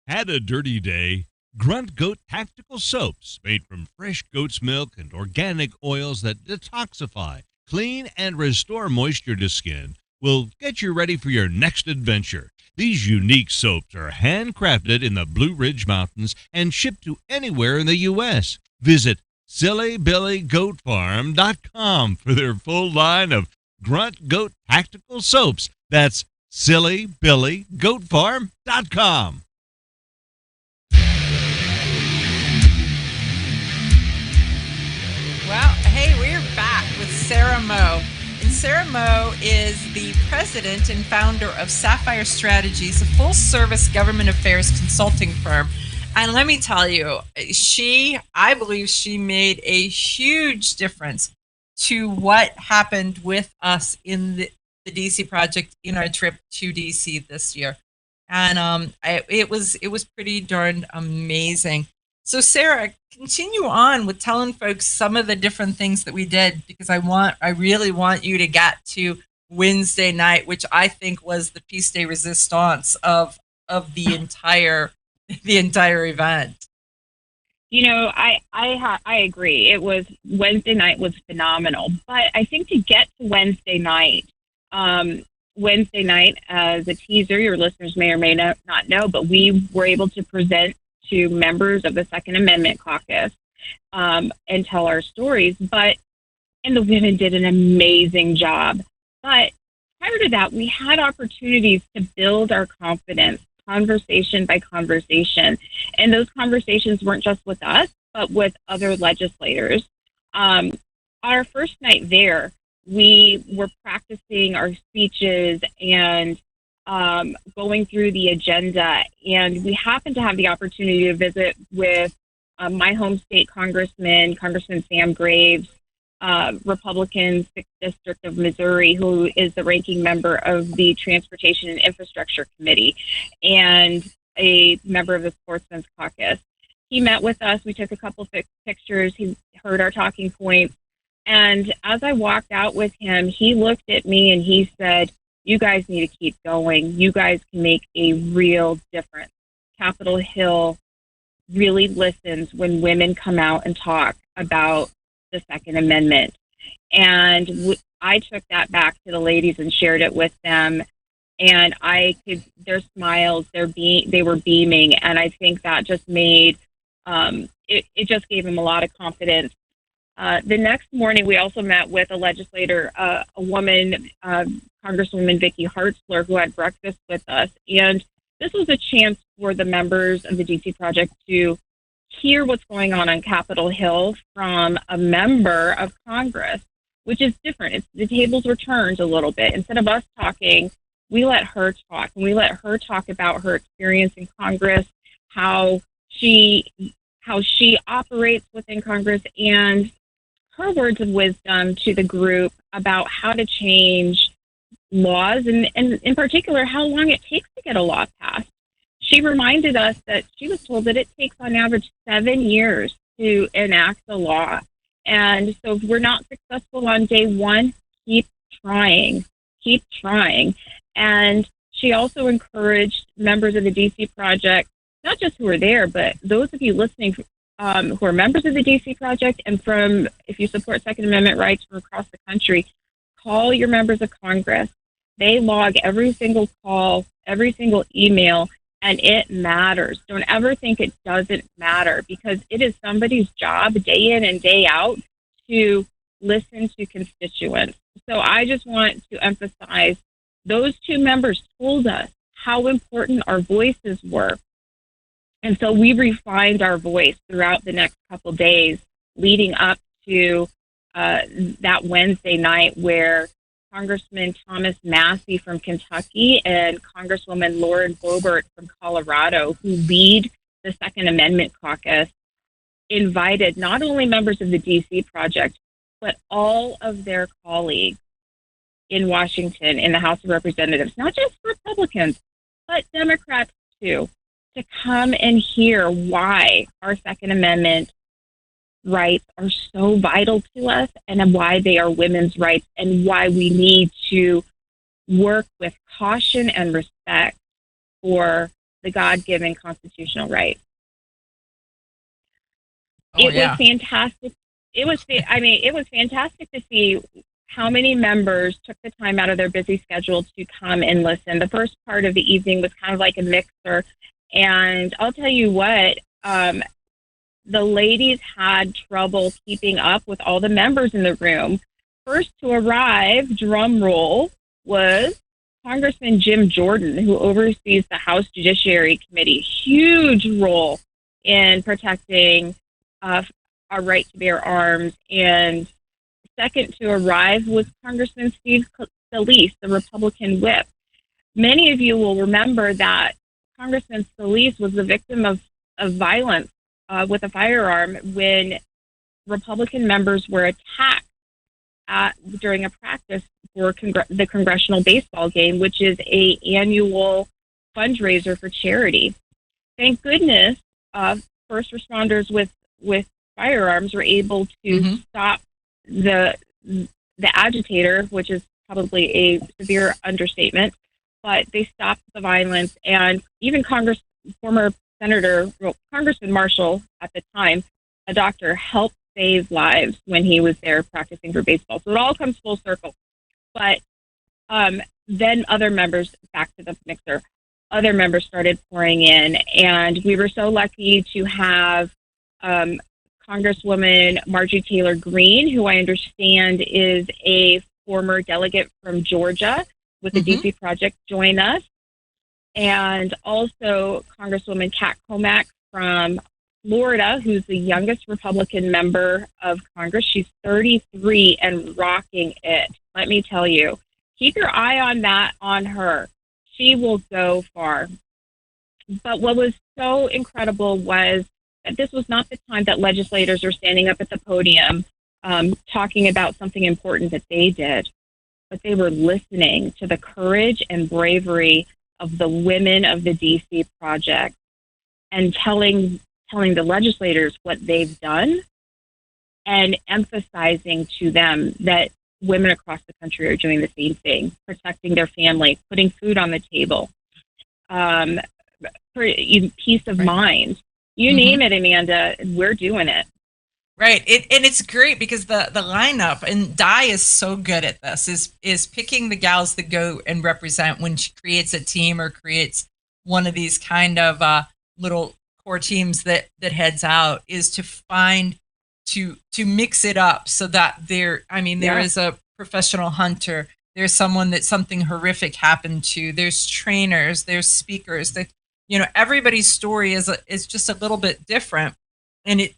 Had a dirty day? Grunt Goat Tactical Soaps, made from fresh goat's milk and organic oils that detoxify, clean, and restore moisture to skin, will get you ready for your next adventure. These unique soaps are handcrafted in the Blue Ridge Mountains and shipped to anywhere in the U.S. Visit SillyBillyGoatFarm.com for their full line of Grunt Goat Tactical Soaps. That's SillyBillyGoatFarm.com. Well, hey, we're back with Sarah Moe. And Sarah Moe is the president and founder of Sapphire Strategies, a full-service government affairs consulting firm. And let me tell you, I believe she made a huge difference to what happened with us in the DC Project in our trip to DC this year. And it was pretty darn amazing. So Sarah, continue on with telling folks some of the different things that we did, because I really want you to get to Wednesday night, which I think was the piece de resistance of the entire event. You know, I agree. It was Wednesday night was phenomenal, but I think to get to Wednesday night, as a teaser, your listeners may or may not know, but we were able to present to members of the Second Amendment Caucus and tell our stories. And the women did an amazing job. But prior to that, we had opportunities to build our confidence, conversation by conversation. And those conversations weren't just with us, but with other legislators. Our first night there, we were practicing our speeches and going through the agenda. And we happened to have the opportunity to visit with my home state Congressman Sam Graves, Republican 6th District of Missouri, who is the ranking member of the Transportation and Infrastructure Committee and a member of the Sportsmen's Caucus. He met with us. We took a couple pictures. He heard our talking points. And as I walked out with him, he looked at me and he said, "You guys need to keep going. You guys can make a real difference. Capitol Hill really listens when women come out and talk about the Second Amendment." And I took that back to the ladies and shared it with them. And I could, their smiles, they were beaming. And I think that just made, it just gave them a lot of confidence. The next morning, we also met with a legislator, a woman, Congresswoman Vicky Hartzler, who had breakfast with us. And this was a chance for the members of the DC Project to hear what's going on Capitol Hill from a member of Congress, which is different. The tables were turned a little bit. Instead of us talking, we let her talk, and we let her talk about her experience in Congress, how she operates within Congress, and her words of wisdom to the group about how to change laws, and in particular, how long it takes to get a law passed. She reminded us that she was told that it takes on average 7 years to enact a law. And so if we're not successful on day one, keep trying. And she also encouraged members of the DC Project, not just who are there, but those of you listening who are members of the DC Project, and if you support Second Amendment rights from across the country, call your members of Congress. They log every single call, every single email, and it matters. Don't ever think it doesn't matter, because it is somebody's job day in and day out to listen to constituents. So I just want to emphasize those two members told us how important our voices were. And so we refined our voice throughout the next couple days leading up to that Wednesday night, where Congressman Thomas Massie from Kentucky and Congresswoman Lauren Boebert from Colorado, who lead the Second Amendment Caucus, invited not only members of the DC Project, but all of their colleagues in Washington in the House of Representatives, not just Republicans, but Democrats too, to come and hear why our Second Amendment rights are so vital to us, and why they are women's rights, and why we need to work with caution and respect for the God-given constitutional rights. It was fantastic. It was fantastic to see how many members took the time out of their busy schedule to come and listen. The first part of the evening was kind of like a mixer. And I'll tell you what, the ladies had trouble keeping up with all the members in the room. First to arrive, drum roll, was Congressman Jim Jordan, who oversees the House Judiciary Committee. Huge role in protecting our right to bear arms. And second to arrive was Congressman Steve Scalise, the Republican whip. Many of you will remember that Congressman Scalise was the victim of violence with a firearm when Republican members were attacked during a practice for the Congressional Baseball Game, which is an annual fundraiser for charity. Thank goodness first responders with firearms were able to stop the agitator, which is probably a severe understatement, but they stopped the violence. And even former Congressman Marshall at the time, a doctor, helped save lives when he was there practicing for baseball. So it all comes full circle. But then other members, back to the mixer, other members started pouring in. And we were so lucky to have Congresswoman Marjorie Taylor Greene, who I understand is a former delegate from Georgia with the DC Project, join us. And also Congresswoman Kat Comack from Florida, who's the youngest Republican member of Congress. She's 33 and rocking it. Let me tell you, keep your eye on her. She will go far. But what was so incredible was that this was not the time that legislators are standing up at the podium talking about something important that they did, but they were listening to the courage and bravery of the women of the DC Project and telling the legislators what they've done and emphasizing to them that women across the country are doing the same thing, protecting their family, putting food on the table, for peace of mind. You name it, Amanda, we're doing it. Right. And it's great because the lineup, and Di is so good at this, is picking the gals that go and represent when she creates a team or creates one of these kind of little core teams that heads out, is to find to mix it up so that there is a professional hunter, there's someone that something horrific happened to, there's trainers, there's speakers, that everybody's story is just a little bit different, and it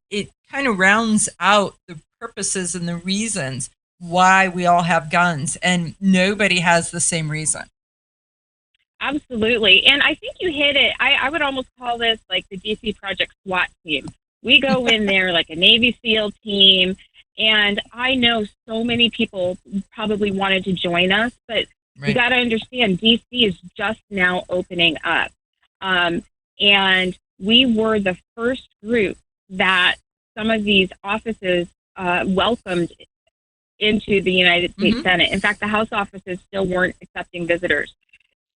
kind of rounds out the purposes and the reasons why we all have guns, and nobody has the same reason. Absolutely. And I think you hit it. I would almost call this like the DC Project SWAT team. We go in there like a Navy SEAL team, and I know so many people probably wanted to join us, but you got to understand, DC is just now opening up. And we were the first group that some of these offices welcomed into the United States Senate. In fact, the House offices still weren't accepting visitors.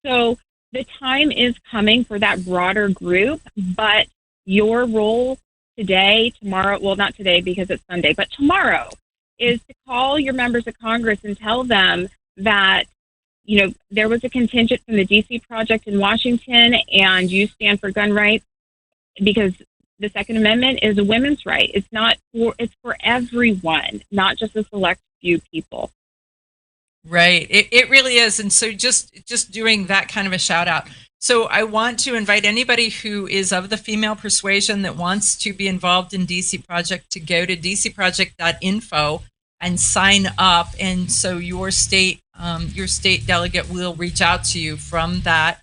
So the time is coming for that broader group, but your role today, tomorrow, well, not today because it's Sunday, but tomorrow, is to call your members of Congress and tell them that, there was a contingent from the DC Project in Washington, and you stand for gun rights, because the Second Amendment is a women's right. It's for everyone, not just a select few people. Right. It really is. And so just doing that kind of a shout out. So I want to invite anybody who is of the female persuasion that wants to be involved in DC Project to go to dcproject.info and sign up. And so your state delegate will reach out to you from that.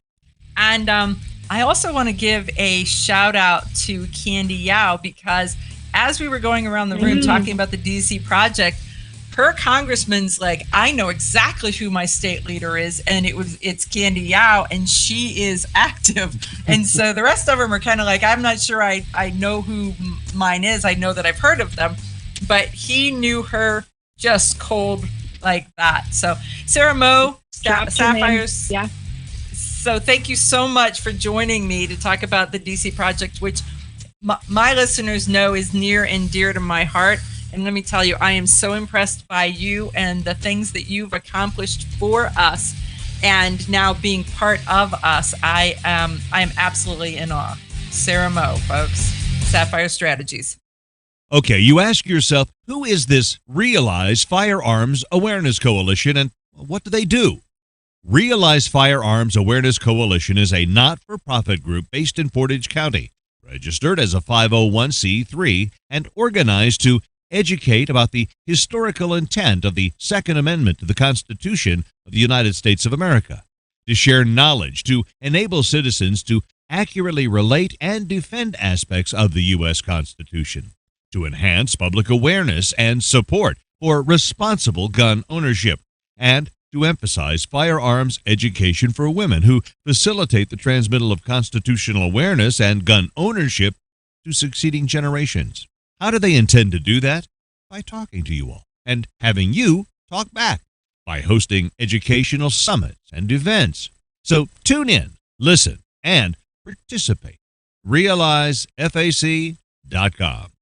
And I also want to give a shout out to Candy Yao, because as we were going around the room talking about the DC Project, her congressman's like, I know exactly who my state leader is, and it's Candy Yao, and she is active. And so the rest of them are kind of like, I'm not sure I know who mine is. I know that I've heard of them, but he knew her just cold like that. So Sarah Moe, Sapphires. Yeah. So thank you so much for joining me to talk about the DC Project, which my listeners know is near and dear to my heart. And let me tell you, I am so impressed by you and the things that you've accomplished for us, and now being part of us. I am absolutely in awe. Sarah Moe, folks, Sapphire Strategies. Okay, you ask yourself, who is this Realize Firearms Awareness Coalition, and what do they do? Realize Firearms Awareness Coalition is a not-for-profit group based in Portage County, registered as a 501c3, and organized to educate about the historical intent of the Second Amendment to the Constitution of the United States of America, to share knowledge, to enable citizens to accurately relate and defend aspects of the U.S. Constitution, to enhance public awareness and support for responsible gun ownership, and to emphasize firearms education for women who facilitate the transmittal of constitutional awareness and gun ownership to succeeding generations. How do they intend to do that? By talking to you all and having you talk back, by hosting educational summits and events. So tune in, listen, and participate. RealizeFAC.com.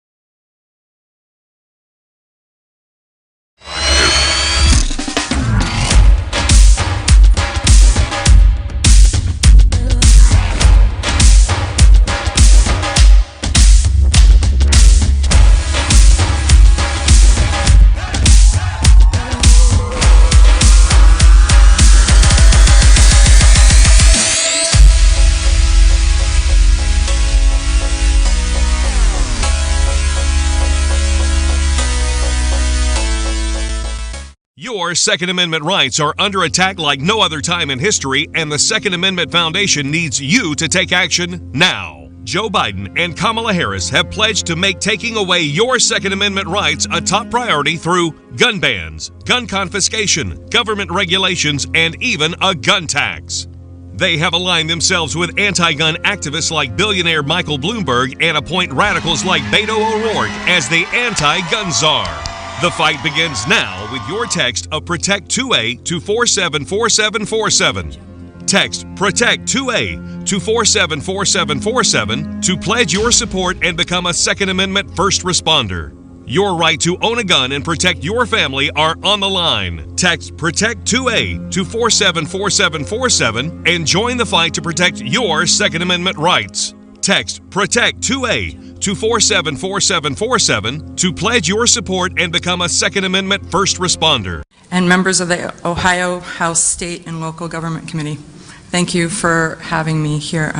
Your Second Amendment rights are under attack like no other time in history, and the Second Amendment Foundation needs you to take action now. Joe Biden and Kamala Harris have pledged to make taking away your Second Amendment rights a top priority through gun bans, gun confiscation, government regulations, and even a gun tax. They have aligned themselves with anti-gun activists like billionaire Michael Bloomberg and appoint radicals like Beto O'Rourke as the anti-gun czar. The fight begins now with your text of Protect 2A to 474747. Text Protect 2A to 474747 to pledge your support and become a Second Amendment first responder. Your right to own a gun and protect your family are on the line. Text Protect 2A to 474747 and join the fight to protect your Second Amendment rights. Text Protect 2A to 474747 to pledge your support and become a Second Amendment first responder. And members of the Ohio House State and Local Government Committee, thank you for having me here.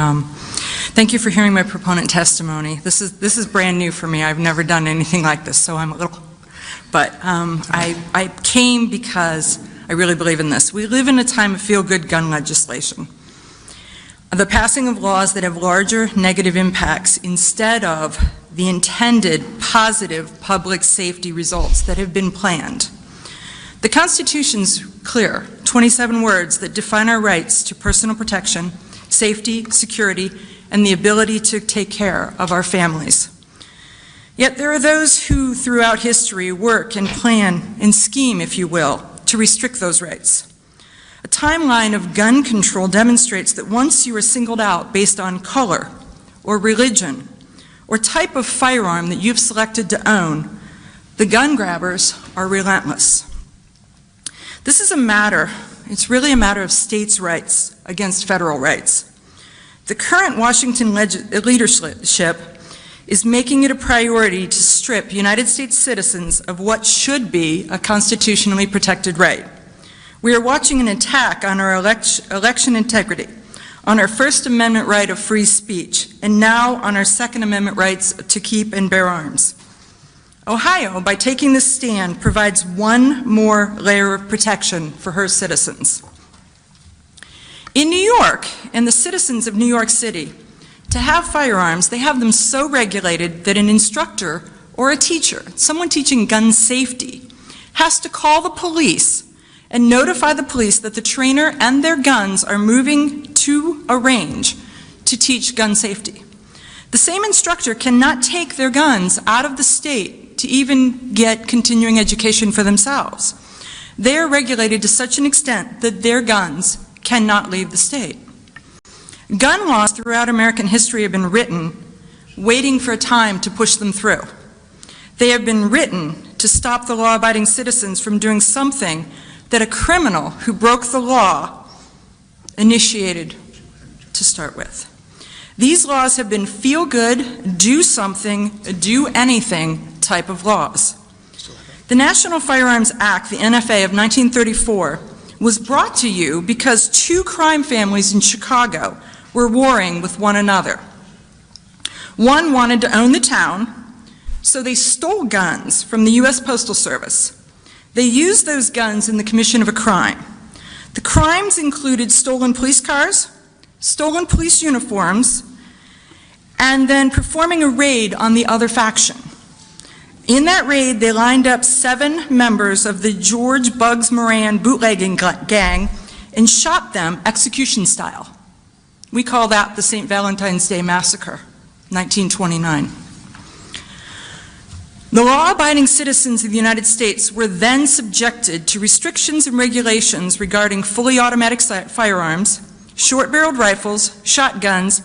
Thank you for hearing my proponent testimony. This is brand new for me. I've never done anything like this, so I'm a little, but I came because I really believe in this. We live in a time of feel-good gun legislation. The passing of laws that have larger negative impacts instead of the intended positive public safety results that have been planned. The Constitution's clear, 27 words that define our rights to personal protection, safety, security, and the ability to take care of our families. Yet there are those who throughout history work and plan and scheme, if you will, to restrict those rights. A timeline of gun control demonstrates that once you are singled out based on color or religion or type of firearm that you've selected to own, the gun grabbers are relentless. This is a matter, it's really a matter of states' rights against federal rights. The current Washington leadership is making it a priority to strip United States citizens of what should be a constitutionally protected right. We are watching an attack on our election integrity, on our First Amendment right of free speech, and now on our Second Amendment rights to keep and bear arms. Ohio, by taking this stand, provides one more layer of protection for her citizens. In New York, and the citizens of New York City, to have firearms, they have them so regulated that an instructor or a teacher, someone teaching gun safety, has to call the police and notify the police that the trainer and their guns are moving to a range to teach gun safety. The same instructor cannot take their guns out of the state to even get continuing education for themselves. They are regulated to such an extent that their guns cannot leave the state. Gun laws throughout American history have been written waiting for a time to push them through. They have been written to stop the law-abiding citizens from doing something that a criminal who broke the law initiated to start with. These laws have been feel-good, do something, do anything type of laws. The National Firearms Act, the NFA of 1934, was brought to you because two crime families in Chicago were warring with one another. One wanted to own the town, so they stole guns from the U.S. Postal Service. They used those guns in the commission of a crime. The crimes included stolen police cars, stolen police uniforms, and then performing a raid on the other faction. In that raid, they lined up 7 members of the George Bugs Moran bootlegging gang and shot them execution style. We call that the St. Valentine's Day Massacre, 1929. The law-abiding citizens of the United States were then subjected to restrictions and regulations regarding fully automatic firearms, short-barreled rifles, shotguns,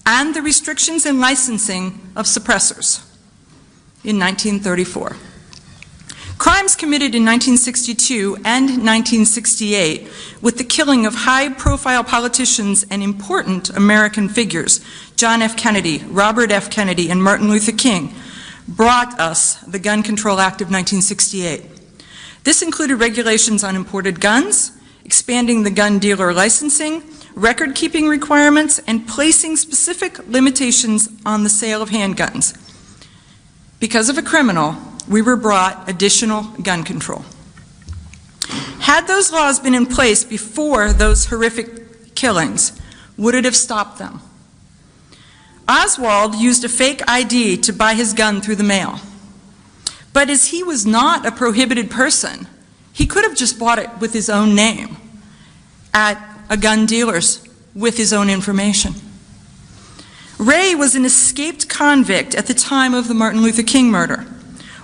and the restrictions and licensing of suppressors in 1934. Crimes committed in 1962 and 1968 with the killing of high-profile politicians and important American figures, John F. Kennedy, Robert F. Kennedy, and Martin Luther King, brought us the Gun Control Act of 1968. This included regulations on imported guns, expanding the gun dealer licensing, record-keeping requirements, and placing specific limitations on the sale of handguns. Because of a criminal, we were brought additional gun control. Had those laws been in place before those horrific killings, would it have stopped them? Oswald used a fake ID to buy his gun through the mail. But as he was not a prohibited person, he could have just bought it with his own name at a gun dealer's with his own information. Ray was an escaped convict at the time of the Martin Luther King murder.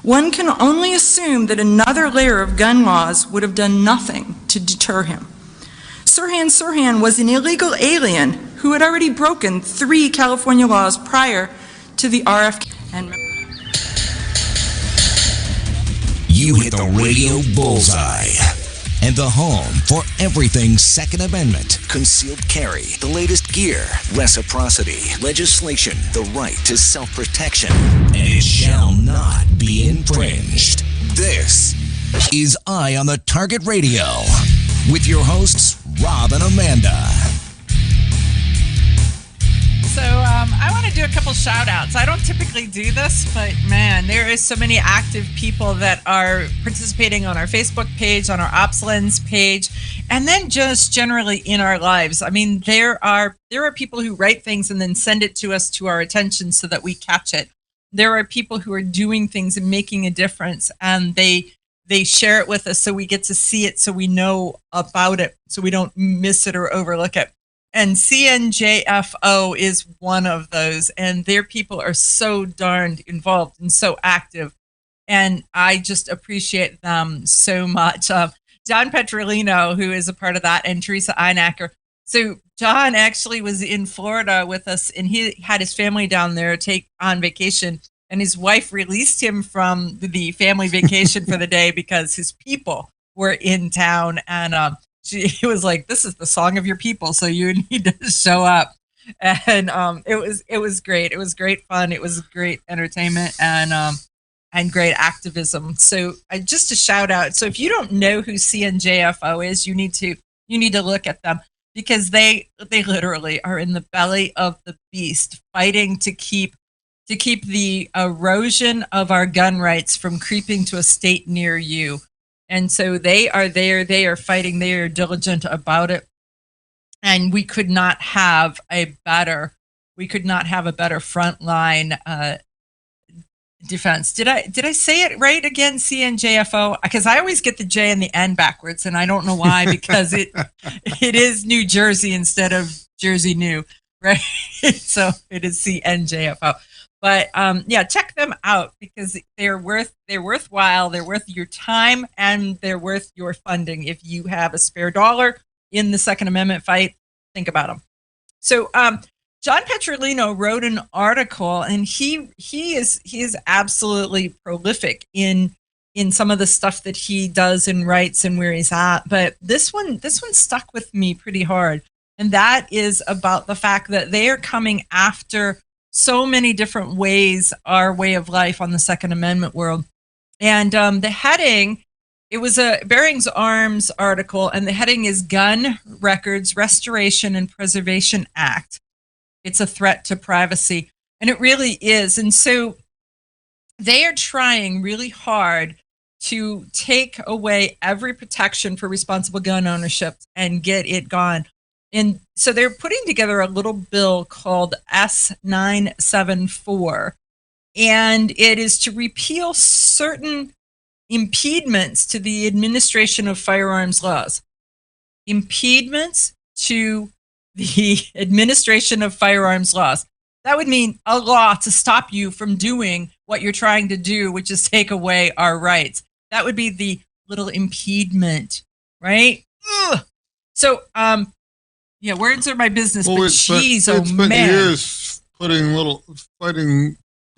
One can only assume that another layer of gun laws would have done nothing to deter him. Sirhan Sirhan was an illegal alien who had already broken 3 California laws prior to the RFK. And You hit the radio bullseye. And the home for everything Second Amendment, concealed carry, the latest gear, reciprocity, legislation, the right to self-protection, and it shall not be infringed. This is Eye on the Target Radio with your hosts, Rob and Amanda. So I want to do a couple shout outs. I don't typically do this, but man, there is so many active people that are participating on our Facebook page, on our OpsLens page, and then just generally in our lives. I mean, there are people who write things and then send it to us to our attention so that we catch it. There are people who are doing things and making a difference, and they share it with us so we get to see it, so we know about it, so we don't miss it or overlook it. And CNJFO is one of those, and their people are so darned involved and so active, and I just appreciate them so much. John Petrolino, who is a part of that, and Teresa Einacker. So John actually was in Florida with us, and he had his family down there take on vacation, and his wife released him from the family vacation for the day because his people were in town, and she was like, "This is the song of your people, so you need to show up." And it was great. It was great fun. It was great entertainment and great activism. So just a shout out. So if you don't know who CNJFO is, you need to look at them, because they literally are in the belly of the beast, fighting to keep the erosion of our gun rights from creeping to a state near you. And so they are there, they are fighting, they are diligent about it. And we could not have a better frontline defense. Did I say it right again, CNJFO? Because I always get the J and the N backwards, and I don't know why, because it is New Jersey instead of Jersey New, right? So it is CNJFO. But yeah, check them out, because they're worthwhile. They're worth your time, and they're worth your funding. If you have a spare dollar in the Second Amendment fight, think about them. So John Petrolino wrote an article, and he is absolutely prolific in some of the stuff that he does and writes and where he's at. But this one stuck with me pretty hard, and that is about the fact that they are coming after so many different ways, our way of life on the Second Amendment world. And the heading, it was a Bearings Arms article, and the heading is Gun Records Restoration and Preservation Act. It's a threat to privacy. And it really is. And so they are trying really hard to take away every protection for responsible gun ownership and get it gone. And so they're putting together a little bill called S974, and it is to repeal certain impediments to the administration of firearms laws. Impediments to the administration of firearms laws. That would mean a law to stop you from doing what you're trying to do, which is take away our rights. That would be the little impediment, right? Ugh. So, yeah, words are my business, but geez, oh man. Years putting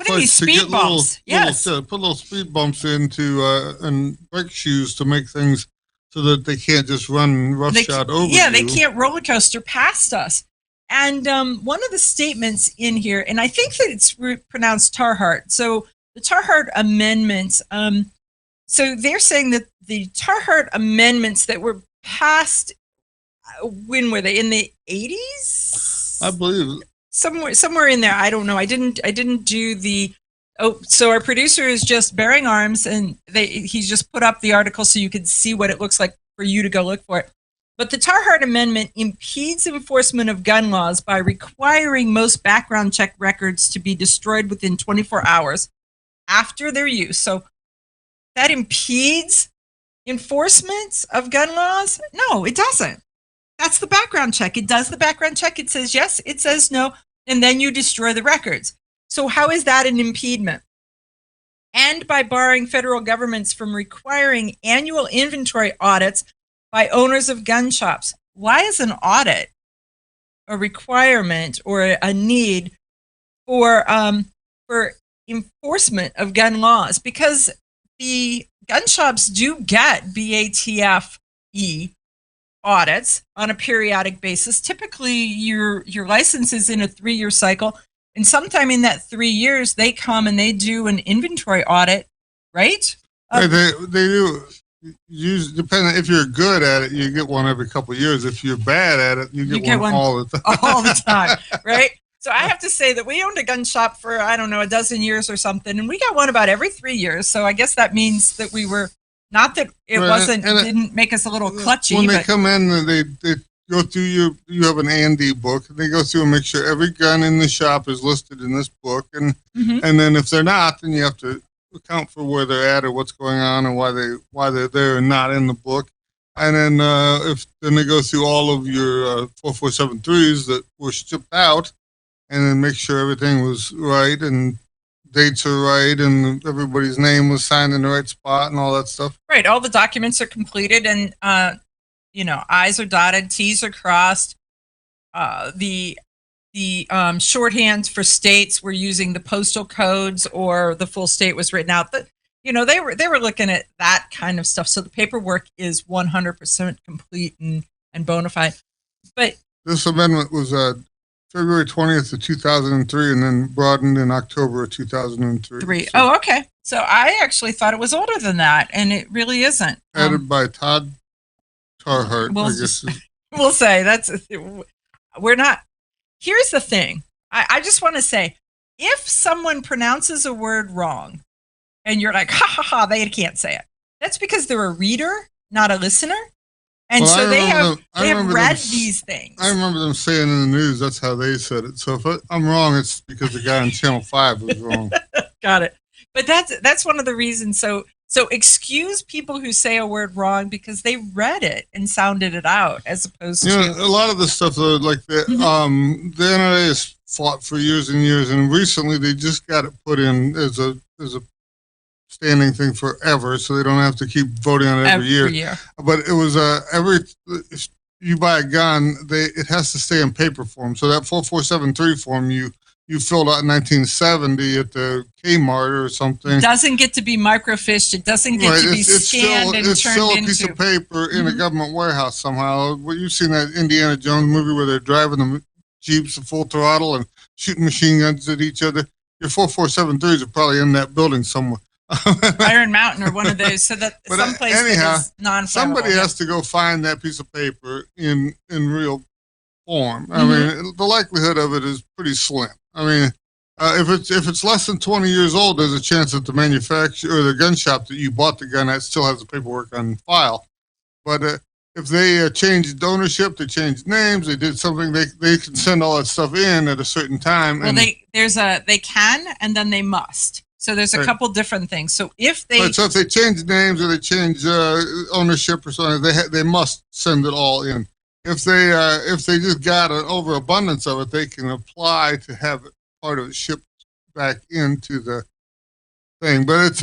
these speed bumps. Yes. Put little speed bumps into and brake shoes to make things so that they can't just run roughshod over you. Yeah, they can't roller coaster past us. And one of the statements in here, and I think that it's pronounced Tarhart. So the Tarhart amendments, so they're saying that the Tarhart amendments that were passed, when were they? In the 80s? I believe somewhere in there. I don't know. I didn't do the. Oh, so our producer is just Bearing Arms, and he's just put up the article so you could see what it looks like for you to go look for it. But the Tarhart Amendment impedes enforcement of gun laws by requiring most background check records to be destroyed within 24 hours after their use. So that impedes enforcement of gun laws? No, it doesn't. That's the background check. It does the background check. It says yes, it says no, and then you destroy the records. So how is that an impediment? And by barring federal governments from requiring annual inventory audits by owners of gun shops. Why is an audit a requirement or a need for enforcement of gun laws? Because the gun shops do get BATF-E audits on a periodic basis. Typically, your license is in a 3-year cycle, and sometime in that 3 years, they come and they do an inventory audit, right? They do. Depending if you're good at it, you get one every couple of years. If you're bad at it, you get one all the time. All the time, right? So I have to say that we owned a gun shop for, I don't know, a dozen years or something, and we got one about every 3 years. So I guess that means that we were, not that it wasn't, didn't make us a little clutchy. When they come in, they go through you have an A&D book, and they go through and make sure every gun in the shop is listed in this book. And and then if they're not, then you have to account for where they're at or what's going on and why they're there and not in the book. And then then they go through all of your 4473s that were shipped out, and then make sure everything was right and dates are right and everybody's name was signed in the right spot and all that stuff. Right. All the documents are completed and, I's are dotted, T's are crossed. The shorthand for states were using the postal codes or the full state was written out. But, they were looking at that kind of stuff. So the paperwork is 100% complete and bona fide. But this amendment was February 20th of 2003 and then broadened in October of 2003. Oh, okay. So I actually thought it was older than that, and it really isn't. Added by Todd Tarhart, I guess. We'll say we're not. Here's the thing. I just want to say, if someone pronounces a word wrong and you're like, ha, ha, ha, they can't say it. That's because they're a reader, not a listener. And so they have read these things. I remember them saying in the news, that's how they said it. So if I'm wrong, it's because the guy on Channel 5 was wrong. Got it. But that's one of the reasons. So excuse people who say a word wrong because they read it and sounded it out, as opposed to a lot of the stuff though, like the NRA has fought for years and years, and recently they just got it put in as a standing thing forever, so they don't have to keep voting on it every year. But it was if you buy a gun, it has to stay in paper form. So that 4473 form you filled out in 1970 at the Kmart or something doesn't get to be microfiched. It doesn't get to be scanned and turned into. It's still a piece of paper in a government warehouse somehow. Well, you've seen that Indiana Jones movie where they're driving the Jeeps at full throttle and shooting machine guns at each other. Your 4473s are probably in that building somewhere. Iron Mountain or one of those, so that someplace that is non-flammable. Somebody has to go find that piece of paper in real form. I mean, the likelihood of it is pretty slim. I mean, if it's less than 20 years old, there's a chance that the manufacturer or the gun shop that you bought the gun at still has the paperwork on file. But if they changed ownership, they changed names, they did something, they can send all that stuff in at a certain time. Well, they can and then they must. So there's a couple different things. So if they change names or they change ownership or something, they must send it all in. If they just got an overabundance of it, they can apply to have part of it shipped back into the thing. But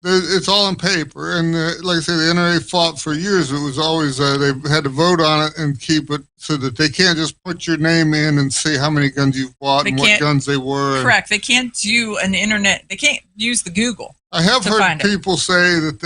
it's all in paper, and like I say, the NRA fought for years. It was always they had to vote on it and keep it so that they can't just put your name in and see how many guns you've bought and what guns they were. Correct. They can't do an internet. They can't use the Google. I have heard people say that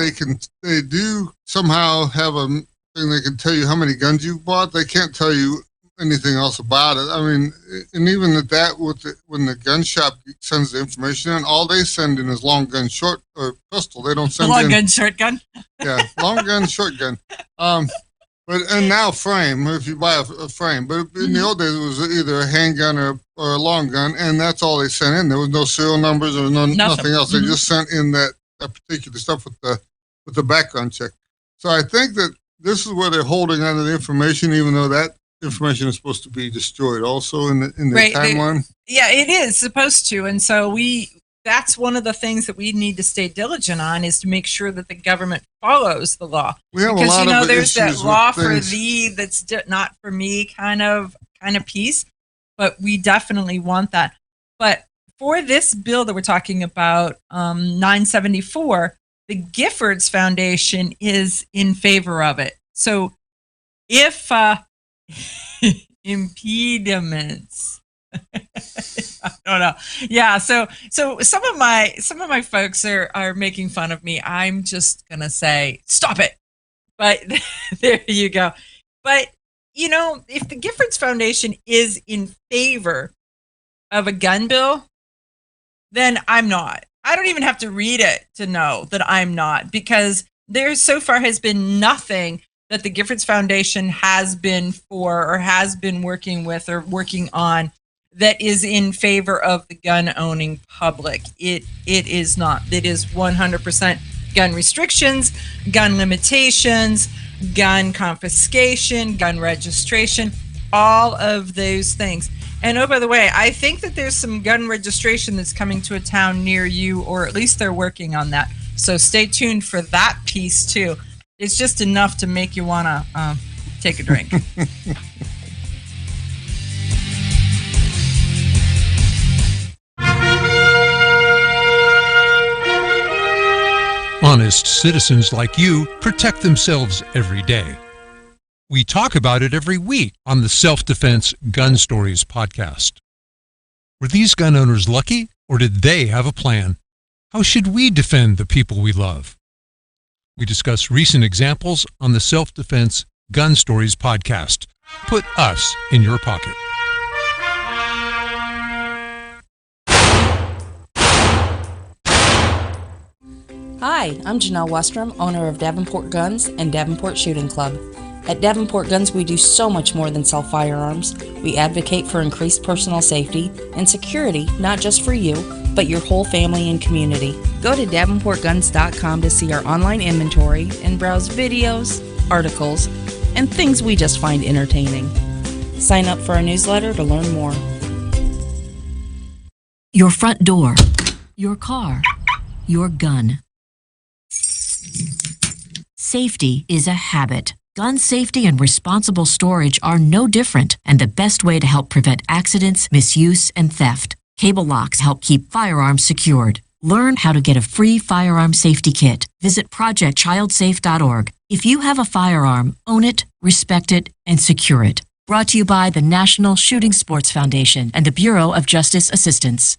they do somehow have a thing they can tell you how many guns you've bought. They can't tell you anything else about it. I mean, and even when the gun shop sends the information in, all they send in is long gun, short or pistol. They don't send long gun, short gun. Yeah, long gun, short gun. And now frame if you buy a frame. But in the old days, it was either a handgun or a long gun, and that's all they sent in. There was no serial numbers or nothing else. They just sent in that particular stuff with the background check. So I think that this is where they're holding on to the information, even though that information is supposed to be destroyed also in the timeline. Yeah, it is supposed to. And so that's one of the things that we need to stay diligent on, is to make sure that the government follows the law. We have because, a lot of there's that issues law with for things. thee that's not for me kind of piece, but we definitely want that. But for this bill that we're talking about, 974, the Giffords Foundation is in favor of it. So if impediments, I don't know. Yeah. So some of my folks are making fun of me. I'm just gonna say, stop it. But there you go. But if the Giffords Foundation is in favor of a gun bill, then I'm not. I don't even have to read it to know that I'm not, because there so far has been nothing that the Giffords Foundation has been for or has been working with or working on that is in favor of the gun owning public. It is not. It is 100% gun restrictions, gun limitations, gun confiscation, gun registration, all of those things. And oh, by the way, I think that there's some gun registration that's coming to a town near you, or at least they're working on that. So stay tuned for that piece too. It's just enough to make you want to take a drink. Honest citizens like you protect themselves every day. We talk about it every week on the Self-Defense Gun Stories podcast. Were these gun owners lucky, or did they have a plan? How should we defend the people we love? We discuss recent examples on the Self-Defense Gun Stories podcast. Put us in your pocket. Hi, I'm Janelle Westrom, owner of Davenport Guns and Davenport Shooting Club. At Davenport Guns, we do so much more than sell firearms. We advocate for increased personal safety and security, not just for you, but your whole family and community. Go to davenportguns.com to see our online inventory and browse videos, articles, and things we just find entertaining. Sign up for our newsletter to learn more. Your front door, your car, your gun. Safety is a habit. Gun safety and responsible storage are no different, and the best way to help prevent accidents, misuse, and theft. Cable locks help keep firearms secured. Learn how to get a free firearm safety kit. Visit projectchildsafe.org. If you have a firearm, own it, respect it, and secure it. Brought to you by the National Shooting Sports Foundation and the Bureau of Justice Assistance.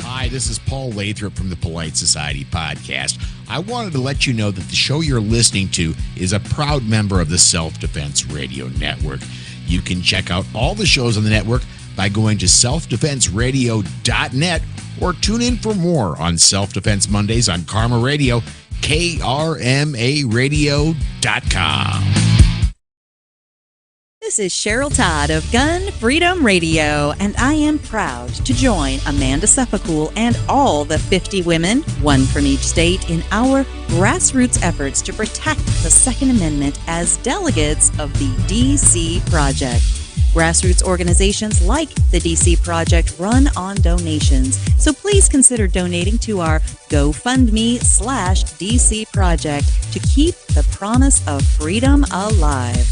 Hi, this is Paul Lathrop from the Polite Society podcast. I wanted to let you know that the show you're listening to is a proud member of the Self-Defense Radio Network. You can check out all the shows on the network by going to selfdefenseradio.net or tune in for more on Self-Defense Mondays on Karma Radio, KRMAradio.com. This is Cheryl Todd of Gun Freedom Radio, and I am proud to join Amanda Suffolcool and all the 50 women, one from each state, in our grassroots efforts to protect the Second Amendment as delegates of the DC Project. Grassroots organizations like the DC Project run on donations, so please consider donating to our GoFundMe/DC Project to keep the promise of freedom alive.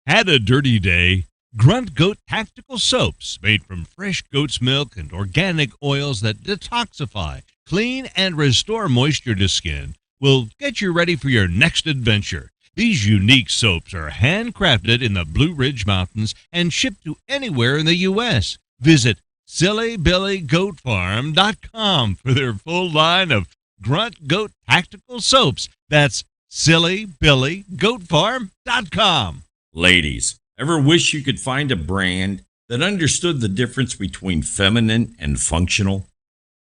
Had a dirty day? Grunt Goat Tactical Soaps, made from fresh goat's milk and organic oils that detoxify, clean, and restore moisture to skin, will get you ready for your next adventure. These unique soaps are handcrafted in the Blue Ridge Mountains and shipped to anywhere in the U.S. Visit SillyBillyGoatFarm.com for their full line of Grunt Goat Tactical Soaps. That's SillyBillyGoatFarm.com. Ladies, ever wish you could find a brand that understood the difference between feminine and functional?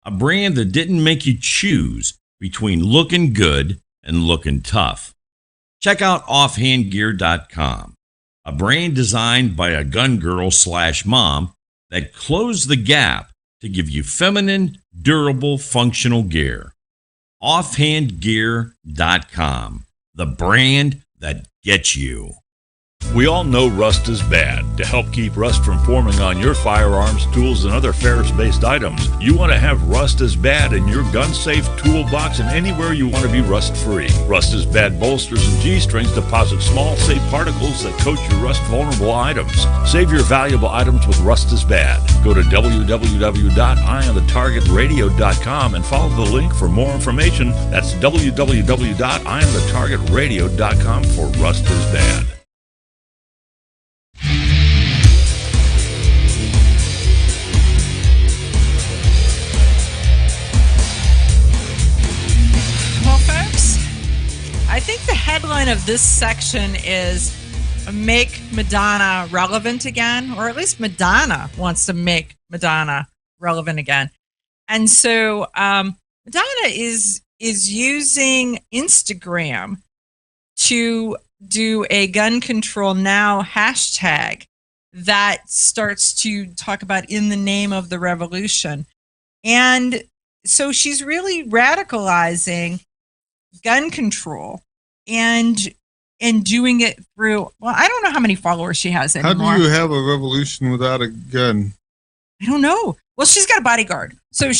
A brand that didn't make you choose between looking good and looking tough. Check out offhandgear.com, a brand designed by a gun girl / mom that closed the gap to give you feminine, durable, functional gear. Offhandgear.com, the brand that gets you. We all know rust is bad. To help keep rust from forming on your firearms, tools, and other ferrous-based items, you want to have Rust is Bad in your gun-safe toolbox and anywhere you want to be rust-free. Rust is Bad bolsters and G-strings deposit small, safe particles that coat your rust-vulnerable items. Save your valuable items with Rust is Bad. Go to www.eyeonthetargetradio.com and follow the link for more information. That's www.eyeonthetargetradio.com for Rust is Bad. I think the headline of this section is Make Madonna Relevant Again, or at least Madonna wants to make Madonna relevant again. And so Madonna is using Instagram to do a gun control now hashtag that starts to talk about in the name of the revolution. And so she's really radicalizing gun control and doing it through, well, I don't know how many followers she has anymore. How do you have a revolution without a gun? I don't know. Well, she's got a bodyguard. So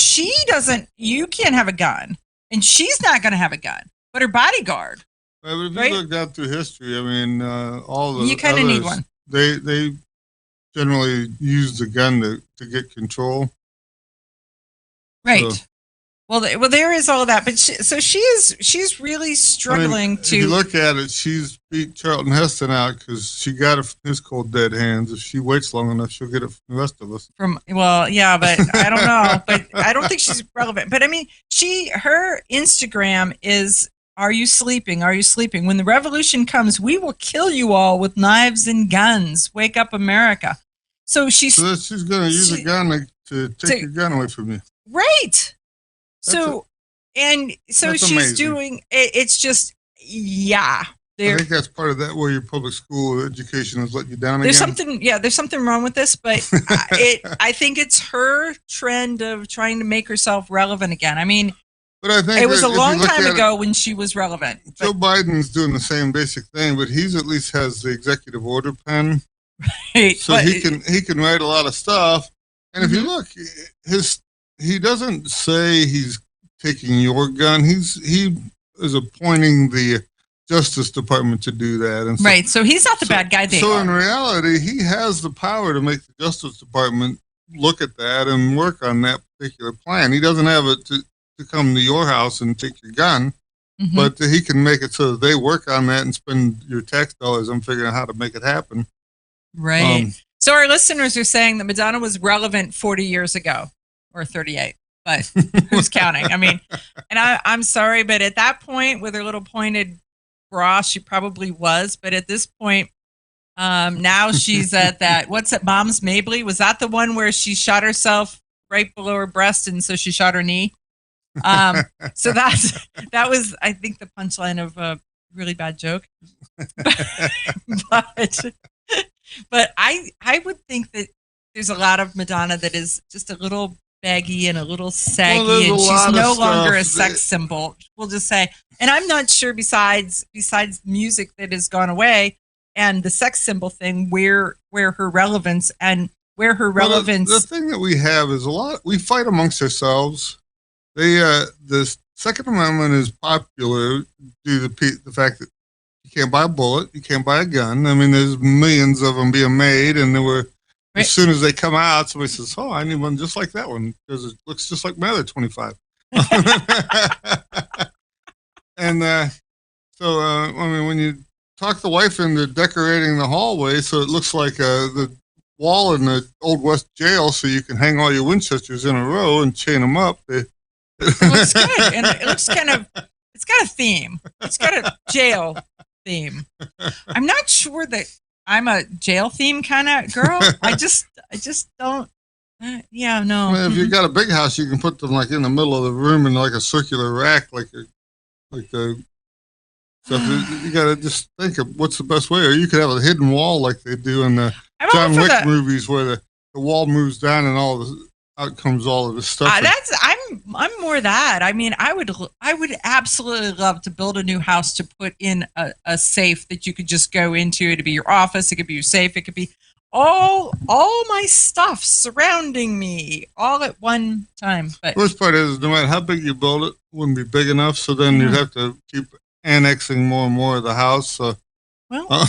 you can't have a gun, and she's not going to have a gun, but her bodyguard. But if you look down through history, I mean, all the you kind of need one. They generally use the gun to get control. Right. So, well, there is all of that, but she's really struggling to. If you look at it, she's beat Charlton Heston out because she got it from his cold dead hands. If she waits long enough, she'll get it from the rest of us. Yeah, but I don't know. But I don't think she's relevant. But I mean, her Instagram is, "Are you sleeping? Are you sleeping? When the revolution comes, we will kill you all with knives and guns. Wake up, America." So she's going to use a gun to take your gun away from you. Right. So she's amazing. doing it. It's just, yeah. I think that's part of that where your public school education has let you down there's again. There's something wrong with this, but I think it's her trend of trying to make herself relevant again. I mean, but I think it was a long time ago when she was relevant. Joe Biden's doing the same basic thing, but he's at least has the executive order pen. Right. So he can write a lot of stuff. And if you look, he doesn't say he's taking your gun. He is appointing the Justice Department to do that. And right. So he's not the bad guy. So in reality, he has the power to make the Justice Department look at that and work on that particular plan. He doesn't have it to come to your house and take your gun, but he can make it so that they work on that and spend your tax dollars on figuring out how to make it happen. Right. So our listeners are saying that Madonna was relevant 40 years ago. Or 38, but who's counting? I mean, and I'm sorry, but at that point, with her little pointed bra, she probably was. But at this point, now she's at that. What's it? Mom's Mabley? Was that the one where she shot herself right below her breast, and so she shot her knee? So that was, I think, the punchline of a really bad joke. But I would think that there's a lot of Madonna that is just a little baggy and a little saggy, and she's no longer a sex symbol, we'll just say. And I'm not sure, besides music that has gone away and the sex symbol thing, where her relevance the thing that we have is we fight amongst ourselves. The Second Amendment is popular due to the fact that you can't buy a bullet, you can't buy a gun. I mean, there's millions of them being made, and there were. Right. As soon as they come out, somebody says, "Oh, I need one just like that one because it looks just like my other 25." And so, I mean, when you talk the wife into decorating the hallway so it looks like the wall in the Old West jail, so you can hang all your Winchesters in a row and chain them up. It looks good, and it looks it's got a theme. It's got a jail theme. I'm not sure that I'm a jail theme kind of girl. I just don't. No. Well, if you got a big house, you can put them like in the middle of the room in like a circular rack, like the stuff. You got to just think of what's the best way. Or you could have a hidden wall like they do in the John Wick movies, where the wall moves down and all the out comes all of this stuff. I'm more that. I mean, I would absolutely love to build a new house to put in a safe that you could just go into. It'd be your office. It could be your safe. It could be all my stuff surrounding me all at one time. But worst part is, no matter how big you build it, wouldn't be big enough. So then you'd have to keep annexing more and more of the house. So, well,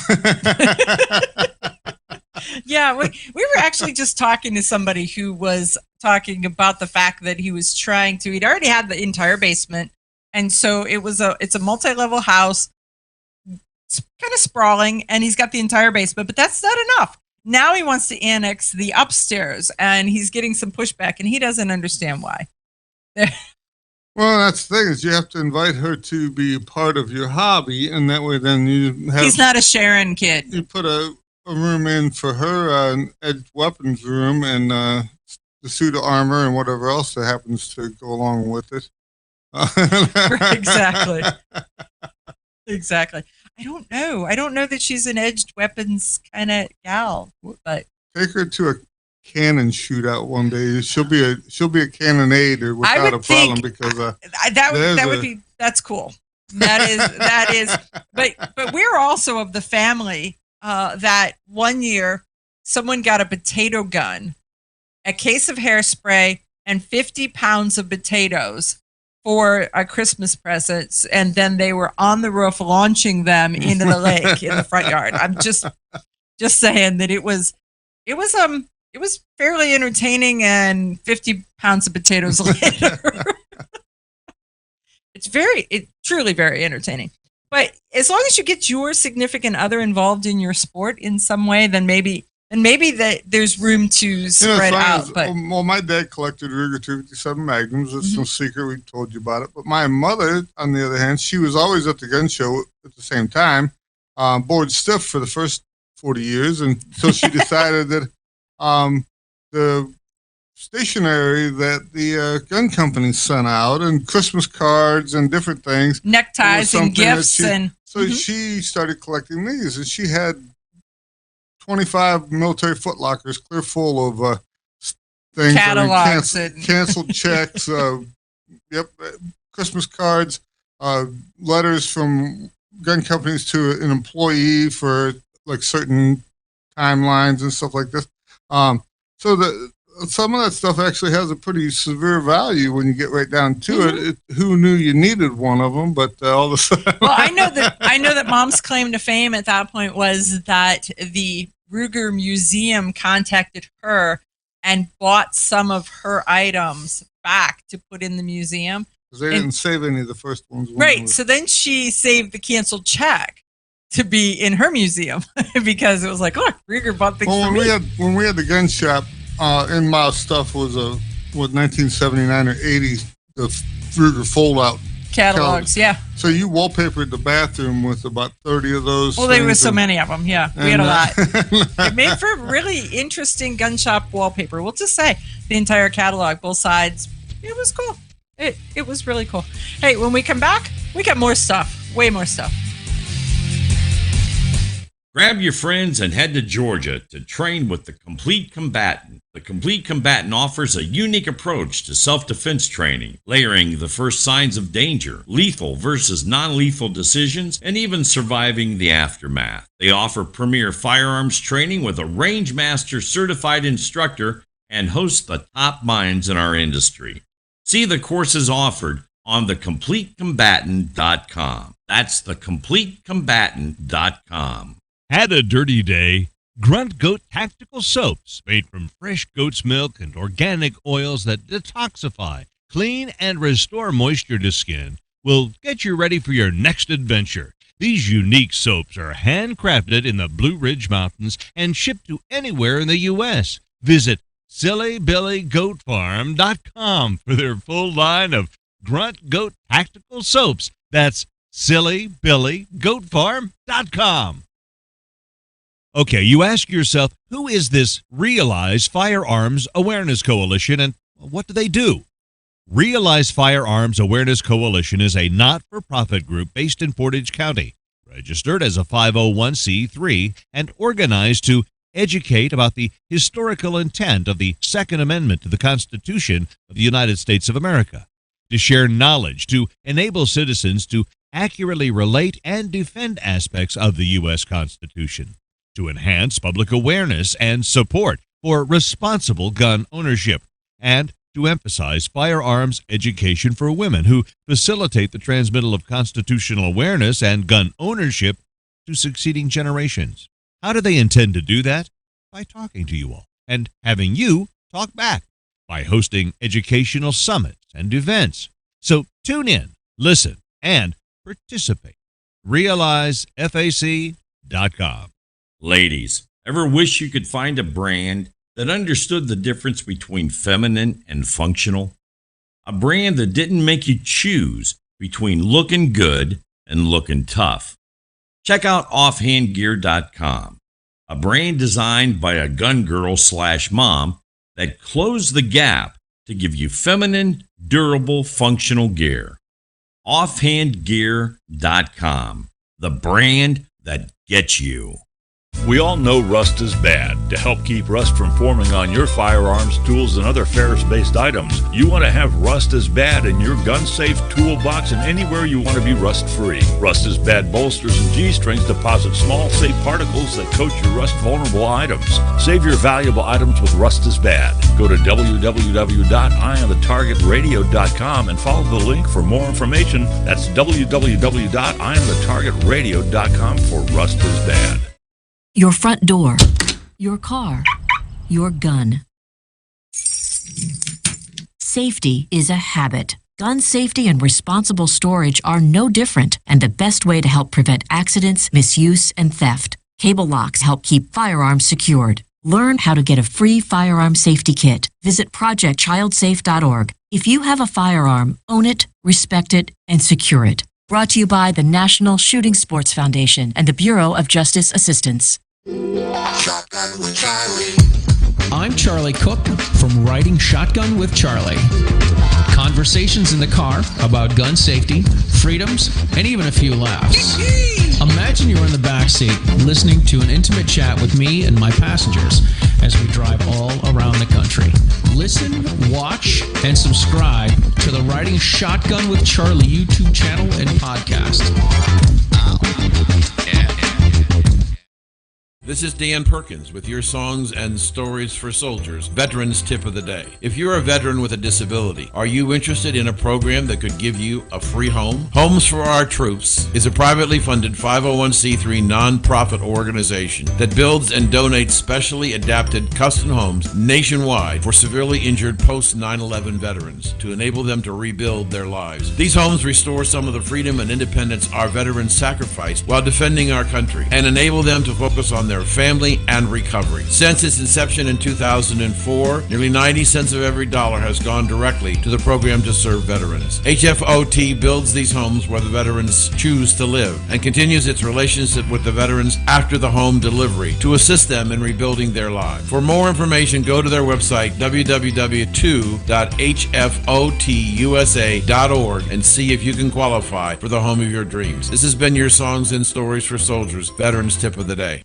yeah, we were actually just talking to somebody who was talking about the fact that he was trying to. He'd already had the entire basement, and so it's a multi-level house, it's kind of sprawling, and he's got the entire basement. But that's not enough. Now he wants to annex the upstairs, and he's getting some pushback, and he doesn't understand why. Well, that's the thing, is you have to invite her to be part of your hobby, and that way then you have... He's not a Sharon kid. You put a room in for her, an edged weapons room, and the suit of armor and whatever else that happens to go along with it. Exactly. Exactly. I don't know that she's an edged weapons kind of gal, but take her to a cannon shootout one day. She'll be a cannonader without a problem, because that's cool. That is. But we're also of the family that one year someone got a potato gun, a case of hairspray, and 50 pounds of potatoes for a Christmas presents, and then they were on the roof launching them into the lake in the front yard. I'm just saying that it was fairly entertaining, and 50 pounds of potatoes later. It's truly very entertaining. But as long as you get your significant other involved in your sport in some way, then maybe that there's room to spread out. Well, my dad collected Ruger 257 Magnums. It's no secret. We told you about it. But my mother, on the other hand, she was always at the gun show at the same time, bored stiff for the first 40 years, until she decided that the stationery that the gun companies sent out, and Christmas cards and different things, neckties and gifts, she started collecting these, and she had 25 military footlockers clear full of things, catalogs, canceled checks, Christmas cards, letters from gun companies to an employee for like certain timelines and stuff like this. So some of that stuff actually has a pretty severe value when you get right down to it. Who knew you needed one of them? But all of a sudden, well, I know that Mom's claim to fame at that point was that the Ruger Museum contacted her and bought some of her items back to put in the museum. Because they didn't save any of the first ones. Right. So then she saved the canceled check to be in her museum because it was like, look, Ruger bought things for me. When we had the gun shop, in-my stuff was 1979 or 80, the Ruger fold-out catalogs, yeah. So you wallpapered the bathroom with about 30 of those. Well, there were so many of them, yeah. We had a lot. It made for really interesting gun shop wallpaper. We'll just say the entire catalog, both sides. It was cool. It was really cool. Hey, when we come back, we got more stuff, way more stuff. Grab your friends and head to Georgia to train with the Complete Combatant. The Complete Combatant offers a unique approach to self-defense training, layering the first signs of danger, lethal versus non-lethal decisions, and even surviving the aftermath. They offer premier firearms training with a Rangemaster certified instructor and host the top minds in our industry. See the courses offered on thecompletecombatant.com. That's thecompletecombatant.com. Had a dirty day? Grunt Goat Tactical Soaps, made from fresh goat's milk and organic oils that detoxify, clean, and restore moisture to skin, will get you ready for your next adventure. These unique soaps are handcrafted in the Blue Ridge Mountains and shipped to anywhere in the U.S. Visit SillyBillyGoatFarm.com for their full line of Grunt Goat Tactical Soaps. That's SillyBillyGoatFarm.com. Okay, you ask yourself, who is this Realize Firearms Awareness Coalition, and what do they do? Realize Firearms Awareness Coalition is a not-for-profit group based in Portage County, registered as a 501c3 and organized to educate about the historical intent of the Second Amendment to the Constitution of the United States of America, to share knowledge, to enable citizens to accurately relate and defend aspects of the U.S. Constitution, to enhance public awareness and support for responsible gun ownership, and to emphasize firearms education for women who facilitate the transmittal of constitutional awareness and gun ownership to succeeding generations. How do they intend to do that? By talking to you all and having you talk back, by hosting educational summits and events. So tune in, listen, and participate. RealizeFAC.com. Ladies, ever wish you could find a brand that understood the difference between feminine and functional? A brand that didn't make you choose between looking good and looking tough. Check out offhandgear.com, a brand designed by a gun girl / mom that closed the gap to give you feminine, durable, functional gear. Offhandgear.com, the brand that gets you. We all know rust is bad. To help keep rust from forming on your firearms, tools, and other ferrous-based items, you want to have Rust is Bad in your gun-safe toolbox and anywhere you want to be rust-free. Rust is Bad bolsters and G-strings deposit small, safe particles that coat your rust-vulnerable items. Save your valuable items with Rust is Bad. Go to www.eyeonthetargetradio.com and follow the link for more information. That's www.eyeonthetargetradio.com for Rust is Bad. Your front door, your car, your gun. Safety is a habit. Gun safety and responsible storage are no different, and the best way to help prevent accidents, misuse, and theft. Cable locks help keep firearms secured. Learn how to get a free firearm safety kit. Visit projectchildsafe.org. If you have a firearm, own it, respect it, and secure it. Brought to you by the National Shooting Sports Foundation and the Bureau of Justice Assistance. Shotgun with Charlie. I'm Charlie Cook from Riding Shotgun with Charlie. Conversations in the car about gun safety, freedoms, and even a few laughs. Imagine you're in the back seat listening to an intimate chat with me and my passengers as we drive all around the country. Listen, watch, and subscribe to the Riding Shotgun with Charlie YouTube channel and podcast. This is Dan Perkins with your songs and stories for soldiers, Veterans Tip of the Day. If you're a veteran with a disability, are you interested in a program that could give you a free home? Homes for Our Troops is a privately funded 501c3 nonprofit organization that builds and donates specially adapted custom homes nationwide for severely injured post-9/11 veterans to enable them to rebuild their lives. These homes restore some of the freedom and independence our veterans sacrificed while defending our country and enable them to focus on their family and recovery. Since its inception in 2004, nearly 90 cents of every dollar has gone directly to the program to serve veterans. HFOT builds these homes where the veterans choose to live and continues its relationship with the veterans after the home delivery to assist them in rebuilding their lives. For more information, go to their website, www.hfotusa.org, and see if you can qualify for the home of your dreams. This has been your Songs and Stories for Soldiers, Veterans Tip of the Day.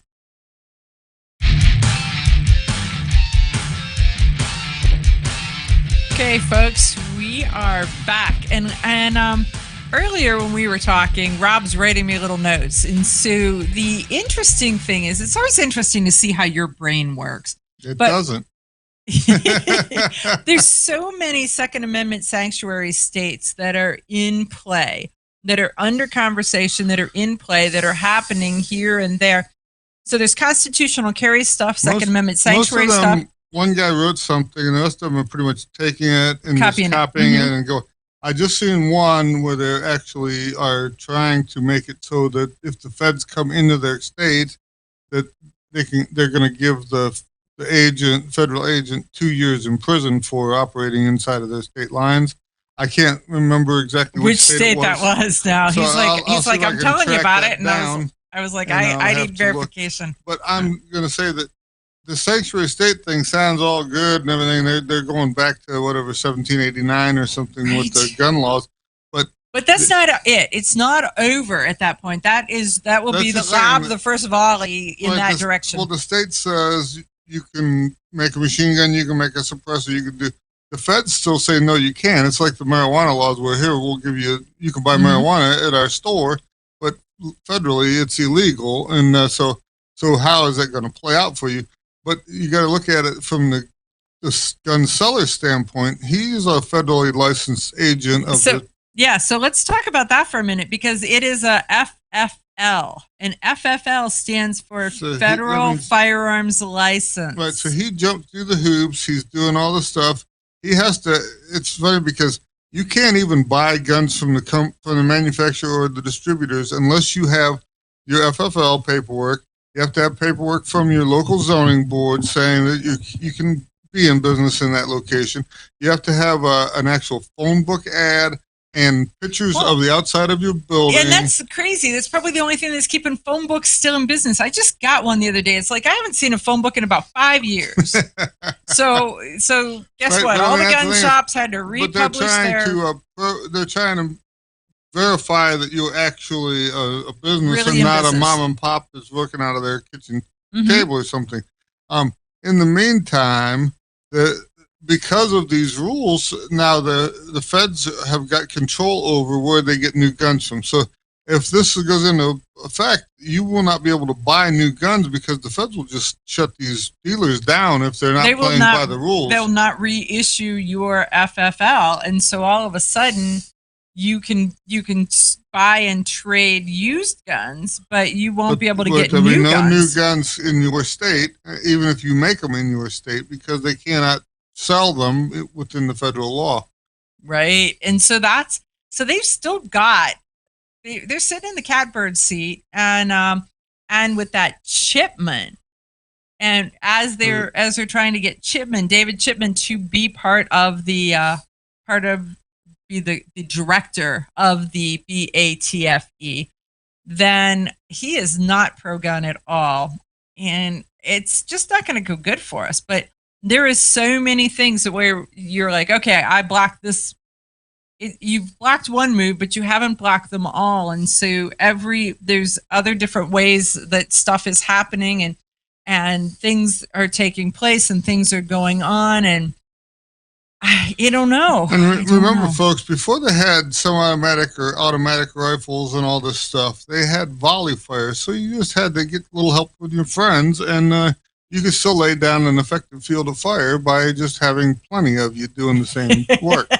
Okay, folks, we are back, and earlier when we were talking, Rob's writing me little notes, and so the interesting thing is, it's always interesting to see how your brain works. It doesn't. There's so many Second Amendment sanctuary states that are in play, that are under conversation, that are in play, that are happening here and there. So there's constitutional carry stuff, Second Amendment sanctuary most of them, stuff. One guy wrote something, and the rest of them are pretty much taking it and copying it and go. I just seen one where they actually are trying to make it so that if the feds come into their state, that they're going to give the federal agent 2 years in prison for operating inside of their state lines. I can't remember exactly which state that was now. So he's like, I'm telling you about it, and I was like, I need verification. But I'm going to say that the sanctuary state thing sounds all good and everything. They're going back to whatever 1789 or something with the gun laws. But But that's not it. It's not over at that point. That will be the lob, the first volley in that direction. Well, the state says you can make a machine gun, you can make a suppressor, you can do. The feds still say no, you can't. It's like the marijuana laws where here we'll give you can buy marijuana at our store, but federally it's illegal, and so how is that going to play out for you? But you got to look at it from the gun seller standpoint. He's a federally licensed agent of Yeah, so let's talk about that for a minute, because it is a FFL, and FFL stands for Federal Firearms License. Right, so he jumped through the hoops. He's doing all the stuff. He has to. It's funny because you can't even buy guns from the manufacturer or the distributors unless you have your FFL paperwork. You have to have paperwork from your local zoning board saying that you can be in business in that location. You have to have an actual phone book ad and pictures of the outside of your building. And that's crazy. That's probably the only thing that's keeping phone books still in business. I just got one the other day. It's like I haven't seen a phone book in about 5 years. so guess what? All the gun shops had to republish they're trying to verify that you're actually a business really and not a mom and pop that's working out of their kitchen table or something. In the meantime, because of these rules, now the feds have got control over where they get new guns from. So if this goes into effect, you will not be able to buy new guns because the feds will just shut these dealers down if they're not playing by the rules. They'll not reissue your FFL, and so all of a sudden you can buy and trade used guns, but you won't be able to get new guns. New guns in your state, even if you make them in your state, because they cannot sell them within the federal law. Right. And so they've still got, they're sitting in the catbird seat and with that Chipman, and as they're trying to get David Chipman to be the director of the BATFE, then he is not pro-gun at all. And it's just not going to go good for us. But there is so many things where you're like, okay, I blocked this. You've blocked one move, but you haven't blocked them all. And so there's other different ways that stuff is happening and things are taking place and things are going on. And I don't know. And remember, folks, before they had semi-automatic or automatic rifles and all this stuff, they had volley fire. So you just had to get a little help with your friends, and you could still lay down an effective field of fire by just having plenty of you doing the same work.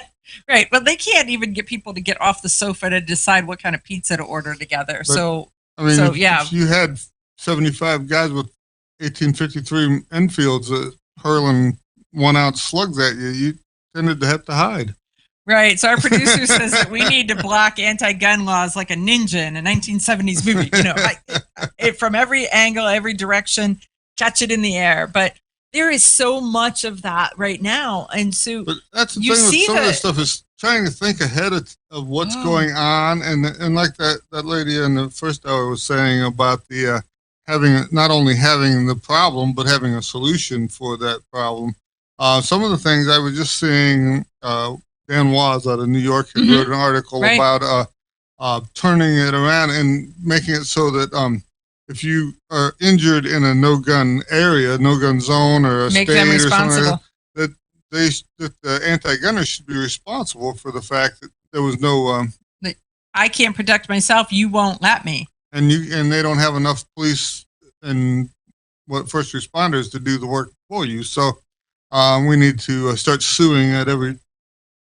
Right. But they can't even get people to get off the sofa to decide what kind of pizza to order together. But, if you had 75 guys with 1853 Enfields hurling 1 ounce slugs at you, you tended to have to hide. Right. So our producer says that we need to block anti-gun laws like a ninja in a 1970s movie. You know, from every angle, every direction, catch it in the air. But there is so much of that right now. And so but that's the thing with some of this stuff is trying to think ahead of what's going on. And like that lady in the first hour was saying about the not only having the problem, but having a solution for that problem. Some of the things I was just seeing, Dan Waz out of New York had wrote an article about turning it around and making it so that if you are injured in a no-gun area, no-gun zone, or a make state them or something, responsible. that the anti-gunners should be responsible for the fact that there was no. I can't protect myself. You won't let me. And they don't have enough police and first responders to do the work for you. So we need to start suing at every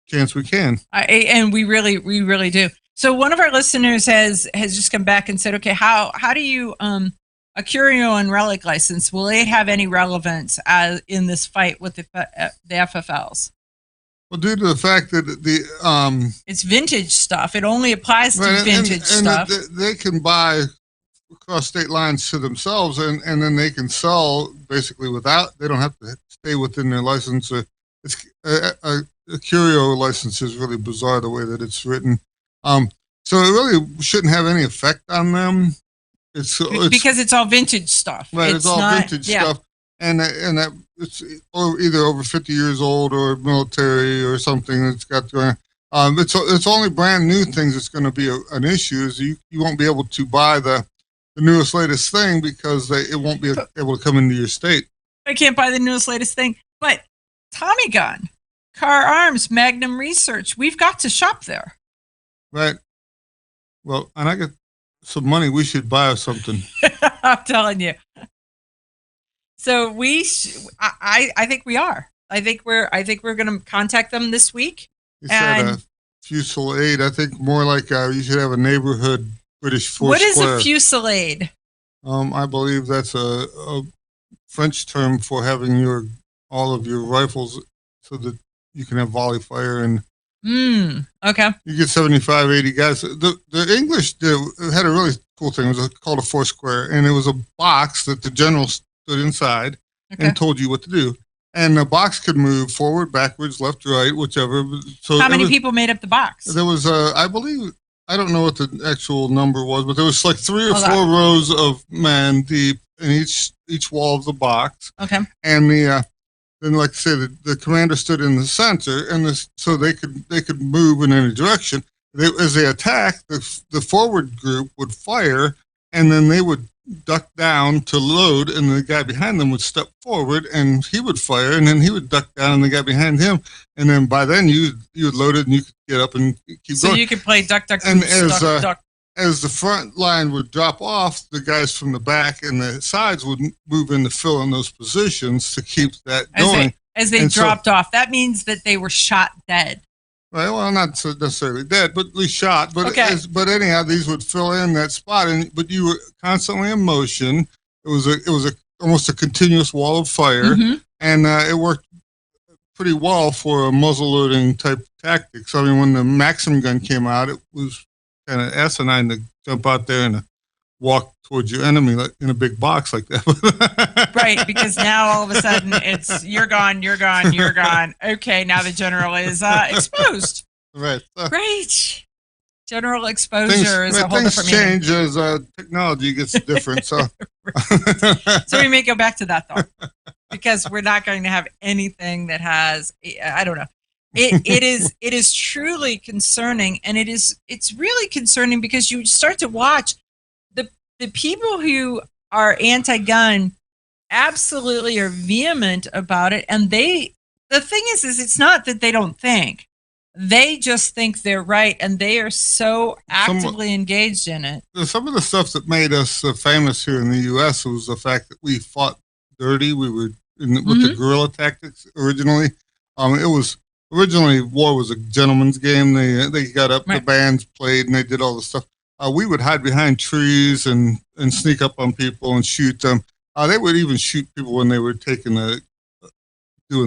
chance we can. And we really do. So one of our listeners has just come back and said, okay, how do you a curio and relic license, will it have any relevance in this fight with the FFLs? Well, due to the fact that it's vintage stuff, it only applies to vintage stuff. They can buy across state lines to themselves, and then they can sell basically they don't have to stay within their license. It's a curio license is really bizarre the way that it's written. So it really shouldn't have any effect on them. It's because it's all vintage stuff. Right, it's all vintage stuff, and that it's either over 50 years old or military or something that's got going on. It's only brand new things that's going to be an issue. Is you won't be able to buy the newest latest thing because it won't be able to come into your state. I can't buy the newest latest thing, but Tommy Gun, Car Arms, Magnum Research, we've got to shop there. Right. Well, and I got some money. We should buy something. I'm telling you. So I think we are. I think we're going to contact them this week. You said a fusillade. I think more like you should have a neighborhood British Foursquare. What is a fusillade? I believe that's a French term for having all of your rifles so that you can have volley fire and. Okay. You get 75, 80 guys. The English had a really cool thing. It was called a Foursquare, and it was a box that the general stood inside and told you what to do. And the box could move forward, backwards, left, right, whichever. So how many people made up the box? There was, I believe, I don't know what the actual number was, but there was like 3 or 4 rows of men deep in each wall of the box. Okay. And then, like I say, the commander stood in the center, and so they could move in any direction. As they attacked, the forward group would fire, and then they would duck down to load, and the guy behind them would step forward, and he would fire, and then he would duck down, and the guy behind him, and then by then you would load it, and you could get up and keep going. So you could play duck, duck, and duck. As the front line would drop off, the guys from the back and the sides would move in to fill in those positions to keep that going. As they dropped off, that means that they were shot dead. Right. Well, not necessarily dead, but at least shot. But but anyhow, these would fill in that spot, but you were constantly in motion. It was almost a continuous wall of fire, and it worked pretty well for a muzzle loading type tactics. I mean, when the Maxim gun came out, it was kind of asinine to jump out there and walk towards your enemy in a big box like that. Right, because now all of a sudden it's you're gone. Okay, now the general is exposed. Right. Right. General exposure is a whole different meaning. Things change as technology gets different. So. So we may go back to that though, because we're not going to have anything that has. I don't know. It is truly concerning, and it's really concerning because you start to watch the people who are anti-gun absolutely are vehement about it, and the thing is it's not that they don't think, they just think they're right, and they are so actively engaged in it. Some of the stuff that made us famous here in the U.S. was the fact that we fought dirty. We were with the guerrilla tactics originally. It was. Originally, war was a gentleman's game. They got up, the bands played, and they did all the stuff. We would hide behind trees and sneak up on people and shoot them. They would even shoot people when they were doing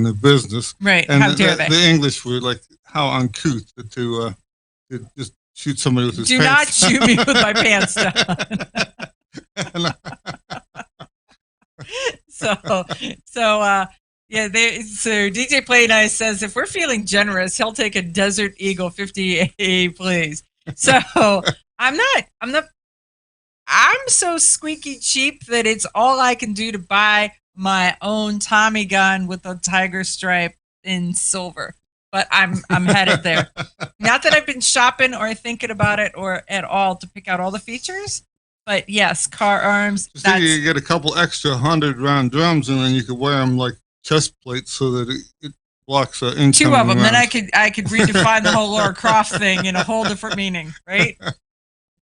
their business. Right. And how dare they? The English were like, how uncouth to just shoot somebody with his pants. Do not shoot me with my pants down. So DJ Play Nice says, if we're feeling generous, he'll take a Desert Eagle 50A, please. So I'm so squeaky cheap that it's all I can do to buy my own Tommy gun with a tiger stripe in silver. But I'm headed there. Not that I've been shopping or thinking about it or at all to pick out all the features. But yes, Car Arms. You get a couple extra 100-round drums, and then you could wear them like chest plates so that it blocks incoming 2 of them. rounds. Then I could redefine the whole Laura Croft thing in a whole different meaning, right?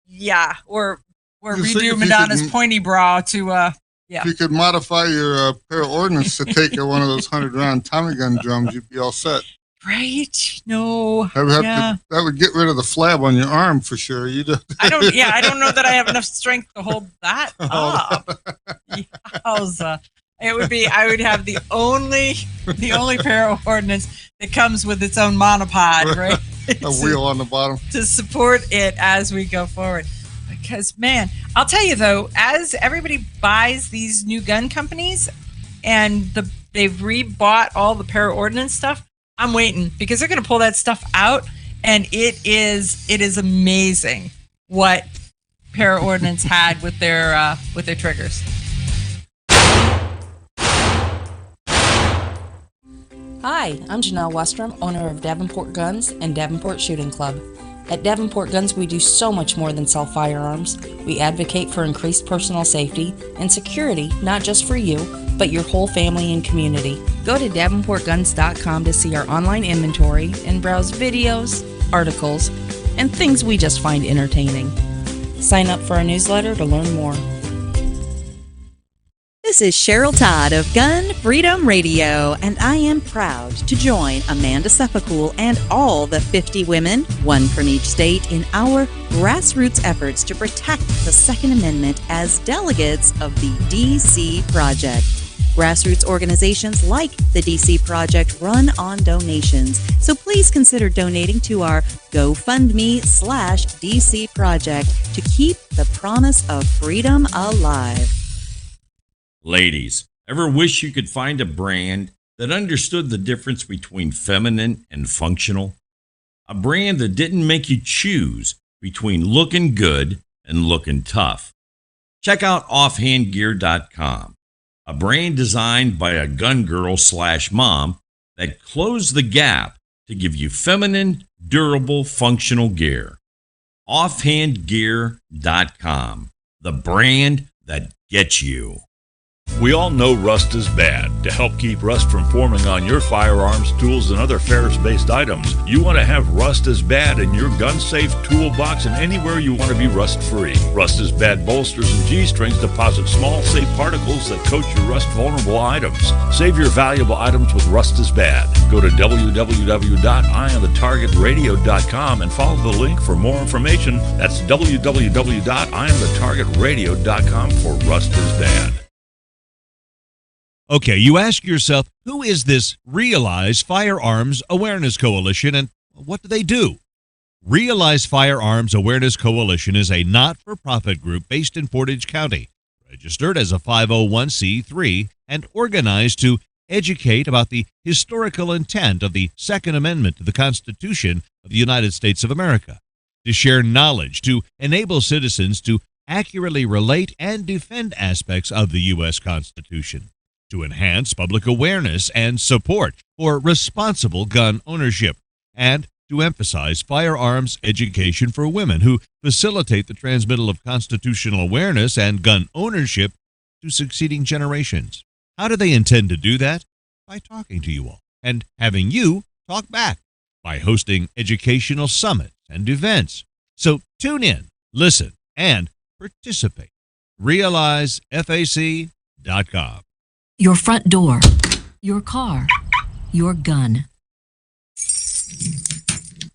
Yeah, or redo Madonna's pointy bra to yeah. If you could modify your pair of ordnance to take one of those 100-round Tommy gun drums, you'd be all set. Right? No. That would get rid of the flab on your arm for sure. I don't know that I have enough strength to hold that up. Yowza. It would be. I would have the only pair of ordnance that comes with its own monopod, right? A wheel on the bottom to support it as we go forward. Because man, I'll tell you though, as everybody buys these new gun companies and they've rebought all the para ordnance stuff, I'm waiting because they're going to pull that stuff out, and it is amazing what para ordnance had with their triggers. Hi, I'm Janelle Westrom, owner of Davenport Guns and Davenport Shooting Club. At Davenport Guns, we do so much more than sell firearms. We advocate for increased personal safety and security, not just for you, but your whole family and community. Go to DavenportGuns.com to see our online inventory and browse videos, articles, and things we just find entertaining. Sign up for our newsletter to learn more. This is Cheryl Todd of Gun Freedom Radio, and I am proud to join Amanda Sefcool and all the 50 women, one from each state, in our grassroots efforts to protect the Second Amendment as delegates of the DC Project. Grassroots organizations like the DC Project run on donations, so please consider donating to our GoFundMe/DC Project to keep the promise of freedom alive. Ladies, ever wish you could find a brand that understood the difference between feminine and functional? A brand that didn't make you choose between looking good and looking tough. Check out offhandgear.com, a brand designed by a gun girl/mom that closed the gap to give you feminine, durable, functional gear. Offhandgear.com, the brand that gets you. We all know rust is bad. To help keep rust from forming on your firearms, tools, and other ferrous-based items, you want to have Rust is Bad in your gun-safe toolbox and anywhere you want to be rust-free. Rust is Bad bolsters and G-strings deposit small, safe particles that coat your rust-vulnerable items. Save your valuable items with Rust is Bad. Go to www.eyeonthetargetradio.com and follow the link for more information. That's www.eyeonthetargetradio.com for Rust is Bad. Okay, you ask yourself, who is this Realize Firearms Awareness Coalition and what do they do? Realize Firearms Awareness Coalition is a not-for-profit group based in Portage County, registered as a 501c3 and organized to educate about the historical intent of the Second Amendment to the Constitution of the United States of America, to share knowledge, to enable citizens to accurately relate and defend aspects of the U.S. Constitution, to enhance public awareness and support for responsible gun ownership, and to emphasize firearms education for women who facilitate the transmittal of constitutional awareness and gun ownership to succeeding generations. How do they intend to do that? By talking to you all and having you talk back, by hosting educational summits and events. So tune in, listen, and participate. RealizeFAC.com. Your front door, your car, your gun.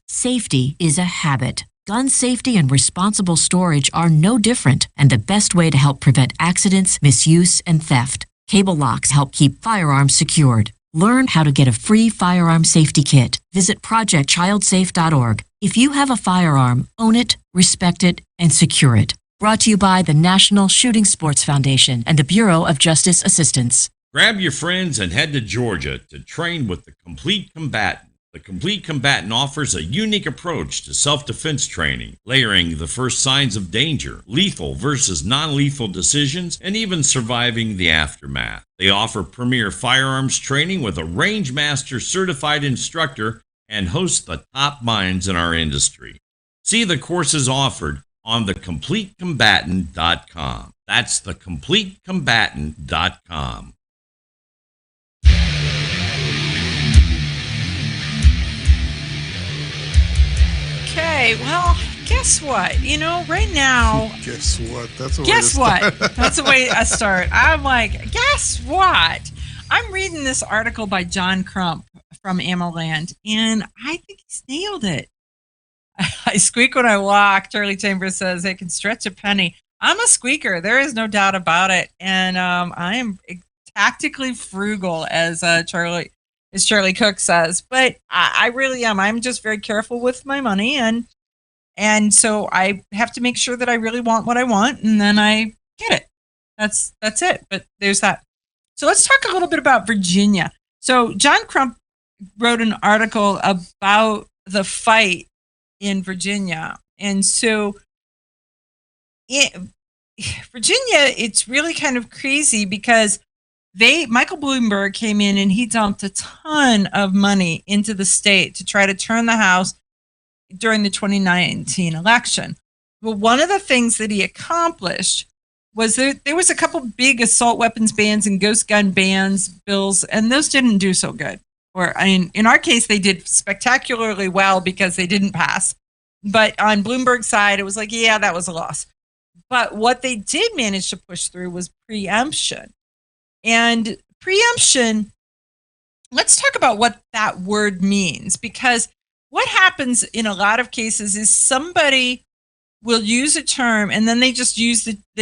Safety is a habit. Gun safety and responsible storage are no different, and the best way to help prevent accidents, misuse, and theft. Cable locks help keep firearms secured. Learn how to get a free firearm safety kit. Visit projectchildsafe.org. If you have a firearm, own it, respect it, and secure it. Brought to you by the National Shooting Sports Foundation and the Bureau of Justice Assistance. Grab your friends and head to Georgia to train with the Complete Combatant. The Complete Combatant offers a unique approach to self-defense training, layering the first signs of danger, lethal versus non-lethal decisions, and even surviving the aftermath. They offer premier firearms training with a Range Master certified instructor and host the top minds in our industry. See the courses offered on thecompletecombatant.com. That's thecompletecombatant.com. Okay, well, guess what? You know, right now... Guess what? That's a way Guess to what? start. That's the way I start. I'm like, guess what? I'm reading this article by John Crump from AmmoLand, and I think he's nailed it. I squeak when I walk. Charlie Chambers says it can stretch a penny. I'm a squeaker. There is no doubt about it. And I am tactically frugal, as Charlie Cook says. But I really am. I'm just very careful with my money. And so I have to make sure that I really want what I want, and then I get it. That's it. But there's that. So let's talk a little bit about Virginia. So John Crump wrote an article about the fight in Virginia. And so Virginia, it's really kind of crazy because Michael Bloomberg came in and he dumped a ton of money into the state to try to turn the House during the 2019 election. Well, one of the things that he accomplished was there was a couple big assault weapons bans and ghost gun bans bills, and those didn't do so good. Or, I mean, in our case, they did spectacularly well because they didn't pass. But on Bloomberg's side, it was like, yeah, that was a loss. But what they did manage to push through was preemption. And preemption, let's talk about what that word means, because what happens in a lot of cases is somebody will use a term and then they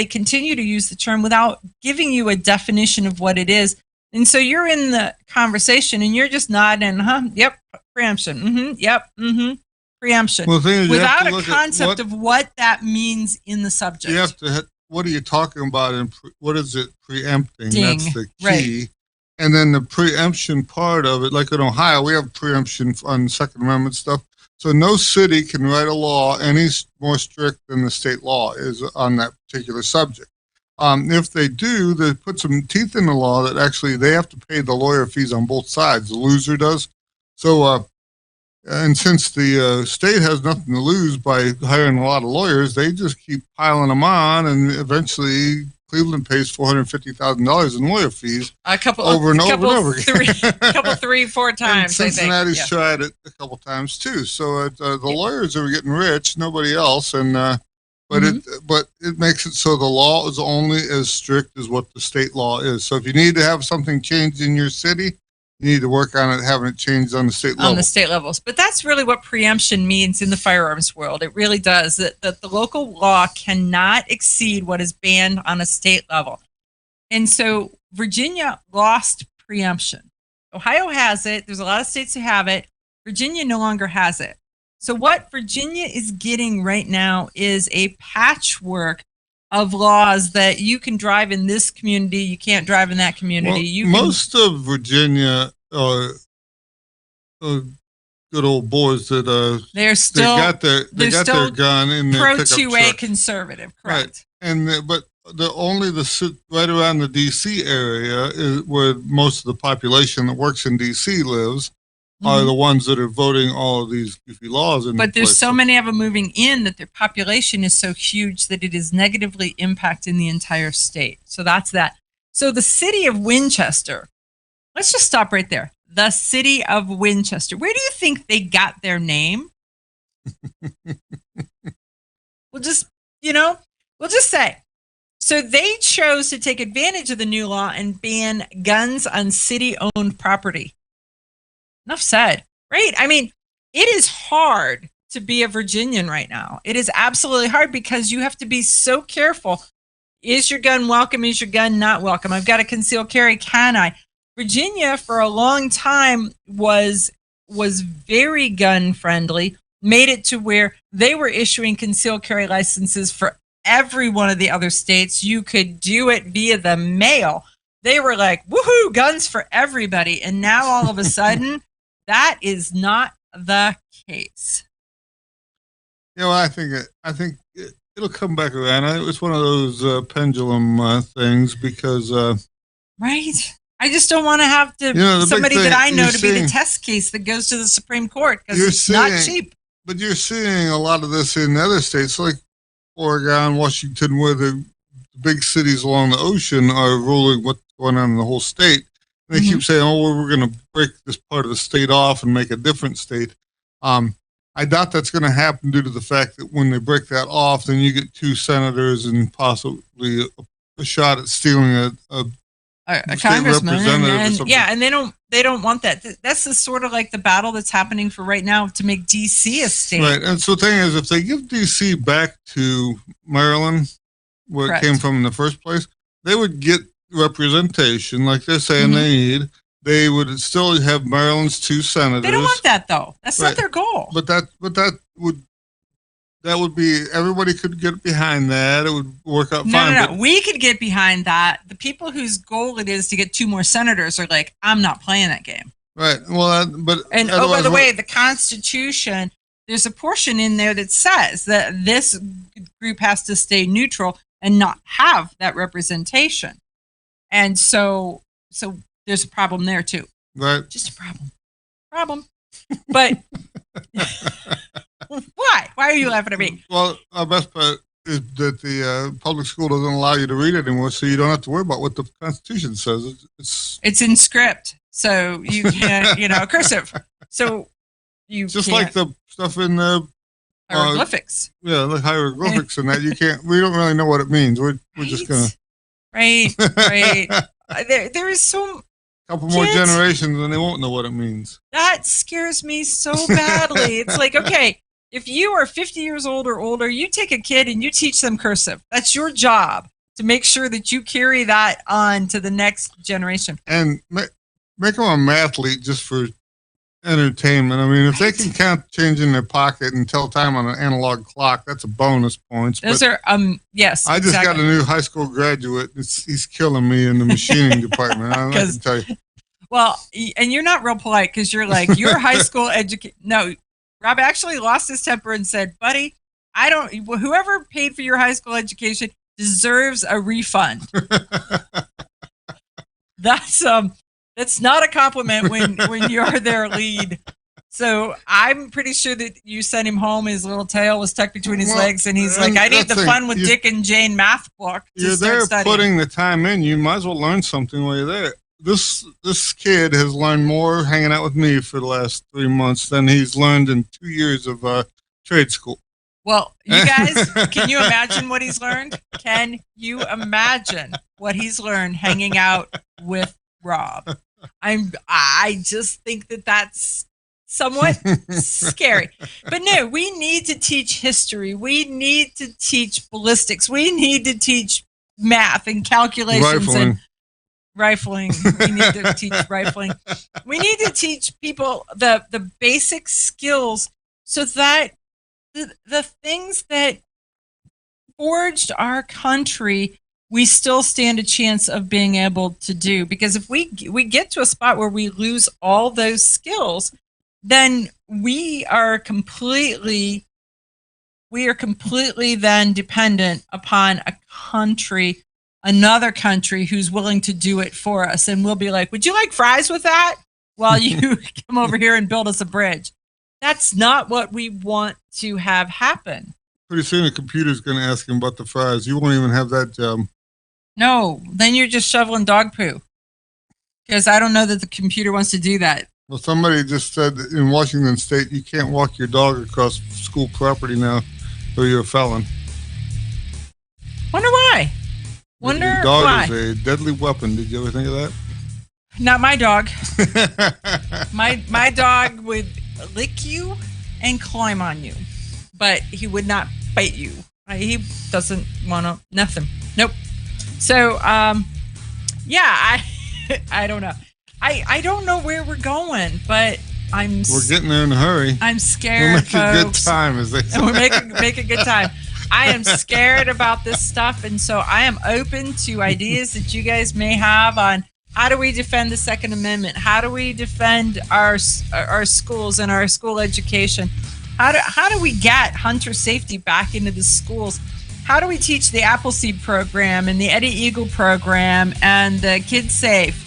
continue to use the term without giving you a definition of what it is. And so you're in the conversation and you're just nodding, yep, preemption, yep, preemption, well, without a concept of what that means in the subject. You have to, what are you talking about and what is it preempting? Ding. That's the key. Right. And then the preemption part of it, like in Ohio, we have preemption on Second Amendment stuff. So no city can write a law any more strict than the state law is on that particular subject. If they do, they put some teeth in the law that actually they have to pay the lawyer fees on both sides. The loser does. So, and since the state has nothing to lose by hiring a lot of lawyers, they just keep piling them on, and eventually Cleveland pays $450,000 in lawyer fees over and over again. 3, 4 times. And Cincinnati's tried it a couple times too. So the lawyers are getting rich, nobody else, and but it makes it so the law is only as strict as what the state law is. So if you need to have something changed in your city, you need to work on it, having it changed on the state level. On the state levels. But that's really what preemption means in the firearms world. It really does. That the local law cannot exceed what is banned on a state level. And so Virginia lost preemption. Ohio has it. There's a lot of states who have it. Virginia no longer has it. So what Virginia is getting right now is a patchwork of laws that you can drive in this community, you can't drive in that community. Well, most of Virginia are good old boys that they got their gun in their pro pickup 2A truck. conservative, correct? Right. And but the right around the DC area is where most of the population that works in DC lives. Are the ones that are voting all of these goofy laws. But there's so many of them moving in that their population is so huge that it is negatively impacting the entire state. So that's that. So the city of Winchester, let's just stop right there. The city of Winchester. Where do you think they got their name? We'll just say. So they chose to take advantage of the new law and ban guns on city-owned property. Enough said, right? I mean, it is hard to be a Virginian right now. It is absolutely hard because you have to be so careful. Is your gun welcome? Is your gun not welcome? I've got a concealed carry. Can I? Virginia, for a long time, was very gun friendly, made it to where they were issuing concealed carry licenses for every one of the other states. You could do it via the mail. They were like, woohoo, guns for everybody. And now all of a sudden, that is not the case. Yeah, well, I think it'll come back around. It's one of those pendulum things because right. I just don't want to have to somebody that I know to be the test case that goes to the Supreme Court because it's not cheap. But you're seeing a lot of this in other states like Oregon, Washington, where the big cities along the ocean are ruling what's going on in the whole state. They keep saying, "Oh, well, we're going to break this part of the state off and make a different state." I doubt that's going to happen due to the fact that when they break that off, then you get 2 senators and possibly a shot at stealing a congressman, and and they don't want that. That's the sort of like the battle that's happening for right now to make DC a state. Right, and so the thing is, if they give DC back to Maryland, where it came from in the first place, they would get representation like they're saying they need. They would still have Maryland's 2 senators. They don't want that though. That's not their goal. But that would be, everybody could get behind that. It would work out fine. No. We could get behind that. The people whose goal it is to get 2 more senators are like, I'm not playing that game. Right. Well, by the way, the Constitution, there's a portion in there that says that this group has to stay neutral and not have that representation. And so So there's a problem there too. Right. Just a problem. But why? Why are you laughing at me? Well, our best bet is that the public school doesn't allow you to read anymore, so you don't have to worry about what the Constitution says. It's in script, so you can't, cursive. So you just can't. like the stuff in the hieroglyphics. Yeah, like hieroglyphics and that. You can't. We don't really know what it means. We're just gonna. Right. There is so. Couple more generations and they won't know what it means. That scares me so badly. It's like, okay, if you are 50 years old or older, you take a kid and you teach them cursive. That's your job, to make sure that you carry that on to the next generation. And make them a mathlete just for entertainment. I mean, if they can count change in their pocket and tell time on an analog clock, that's a bonus points. Those are, yes. I just got a new high school graduate. He's killing me in the machining department. I can tell you. Well, and you're not real polite because you're like, your high school education. No, Rob actually lost his temper and said, buddy, whoever paid for your high school education deserves a refund. That's not a compliment when you're their lead. So I'm pretty sure that you sent him home. His little tail was tucked between his legs, and he's like, "I need the Fun with Dick and Jane math book." You're there putting the time in. You might as well learn something while you're there. This kid has learned more hanging out with me for the last 3 months than he's learned in 2 years of trade school. Well, you guys, can you imagine what he's learned? Can you imagine what he's learned hanging out with Rob? I just think that that's somewhat scary. But no, we need to teach history. We need to teach ballistics. We need to teach math and calculations and rifling. We need to teach rifling. We need to teach people the basic skills so that the things that forged our country, we still stand a chance of being able to do. Because if we get to a spot where we lose all those skills, then we are completely then dependent upon another country who's willing to do it for us. And we'll be like, would you like fries with that? While you come over here and build us a bridge. That's not what we want to have happen. Pretty soon the computer's going to ask him about the fries. You won't even have that job. No, then you're just shoveling dog poo. Because I don't know that the computer wants to do that. Well, somebody just said that in Washington State, you can't walk your dog across school property now, or you're a felon. Wonder why? Your dog is a deadly weapon. Did you ever think of that? Not my dog. my dog would lick you and climb on you, but he would not bite you. He doesn't want to, nothing. Nope. So, yeah, I don't know. I don't know where we're going, but we're getting there in a hurry. I'm scared. We'll make a good time, as they say. We'll make a good time. I am scared about this stuff, and so I am open to ideas that you guys may have on how do we defend the Second Amendment? How do we defend our schools and our school education? How do we get hunter safety back into the schools? How do we teach the Appleseed program and the Eddie Eagle program and the Kids Safe?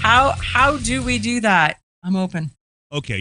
How do we do that? I'm open. Okay.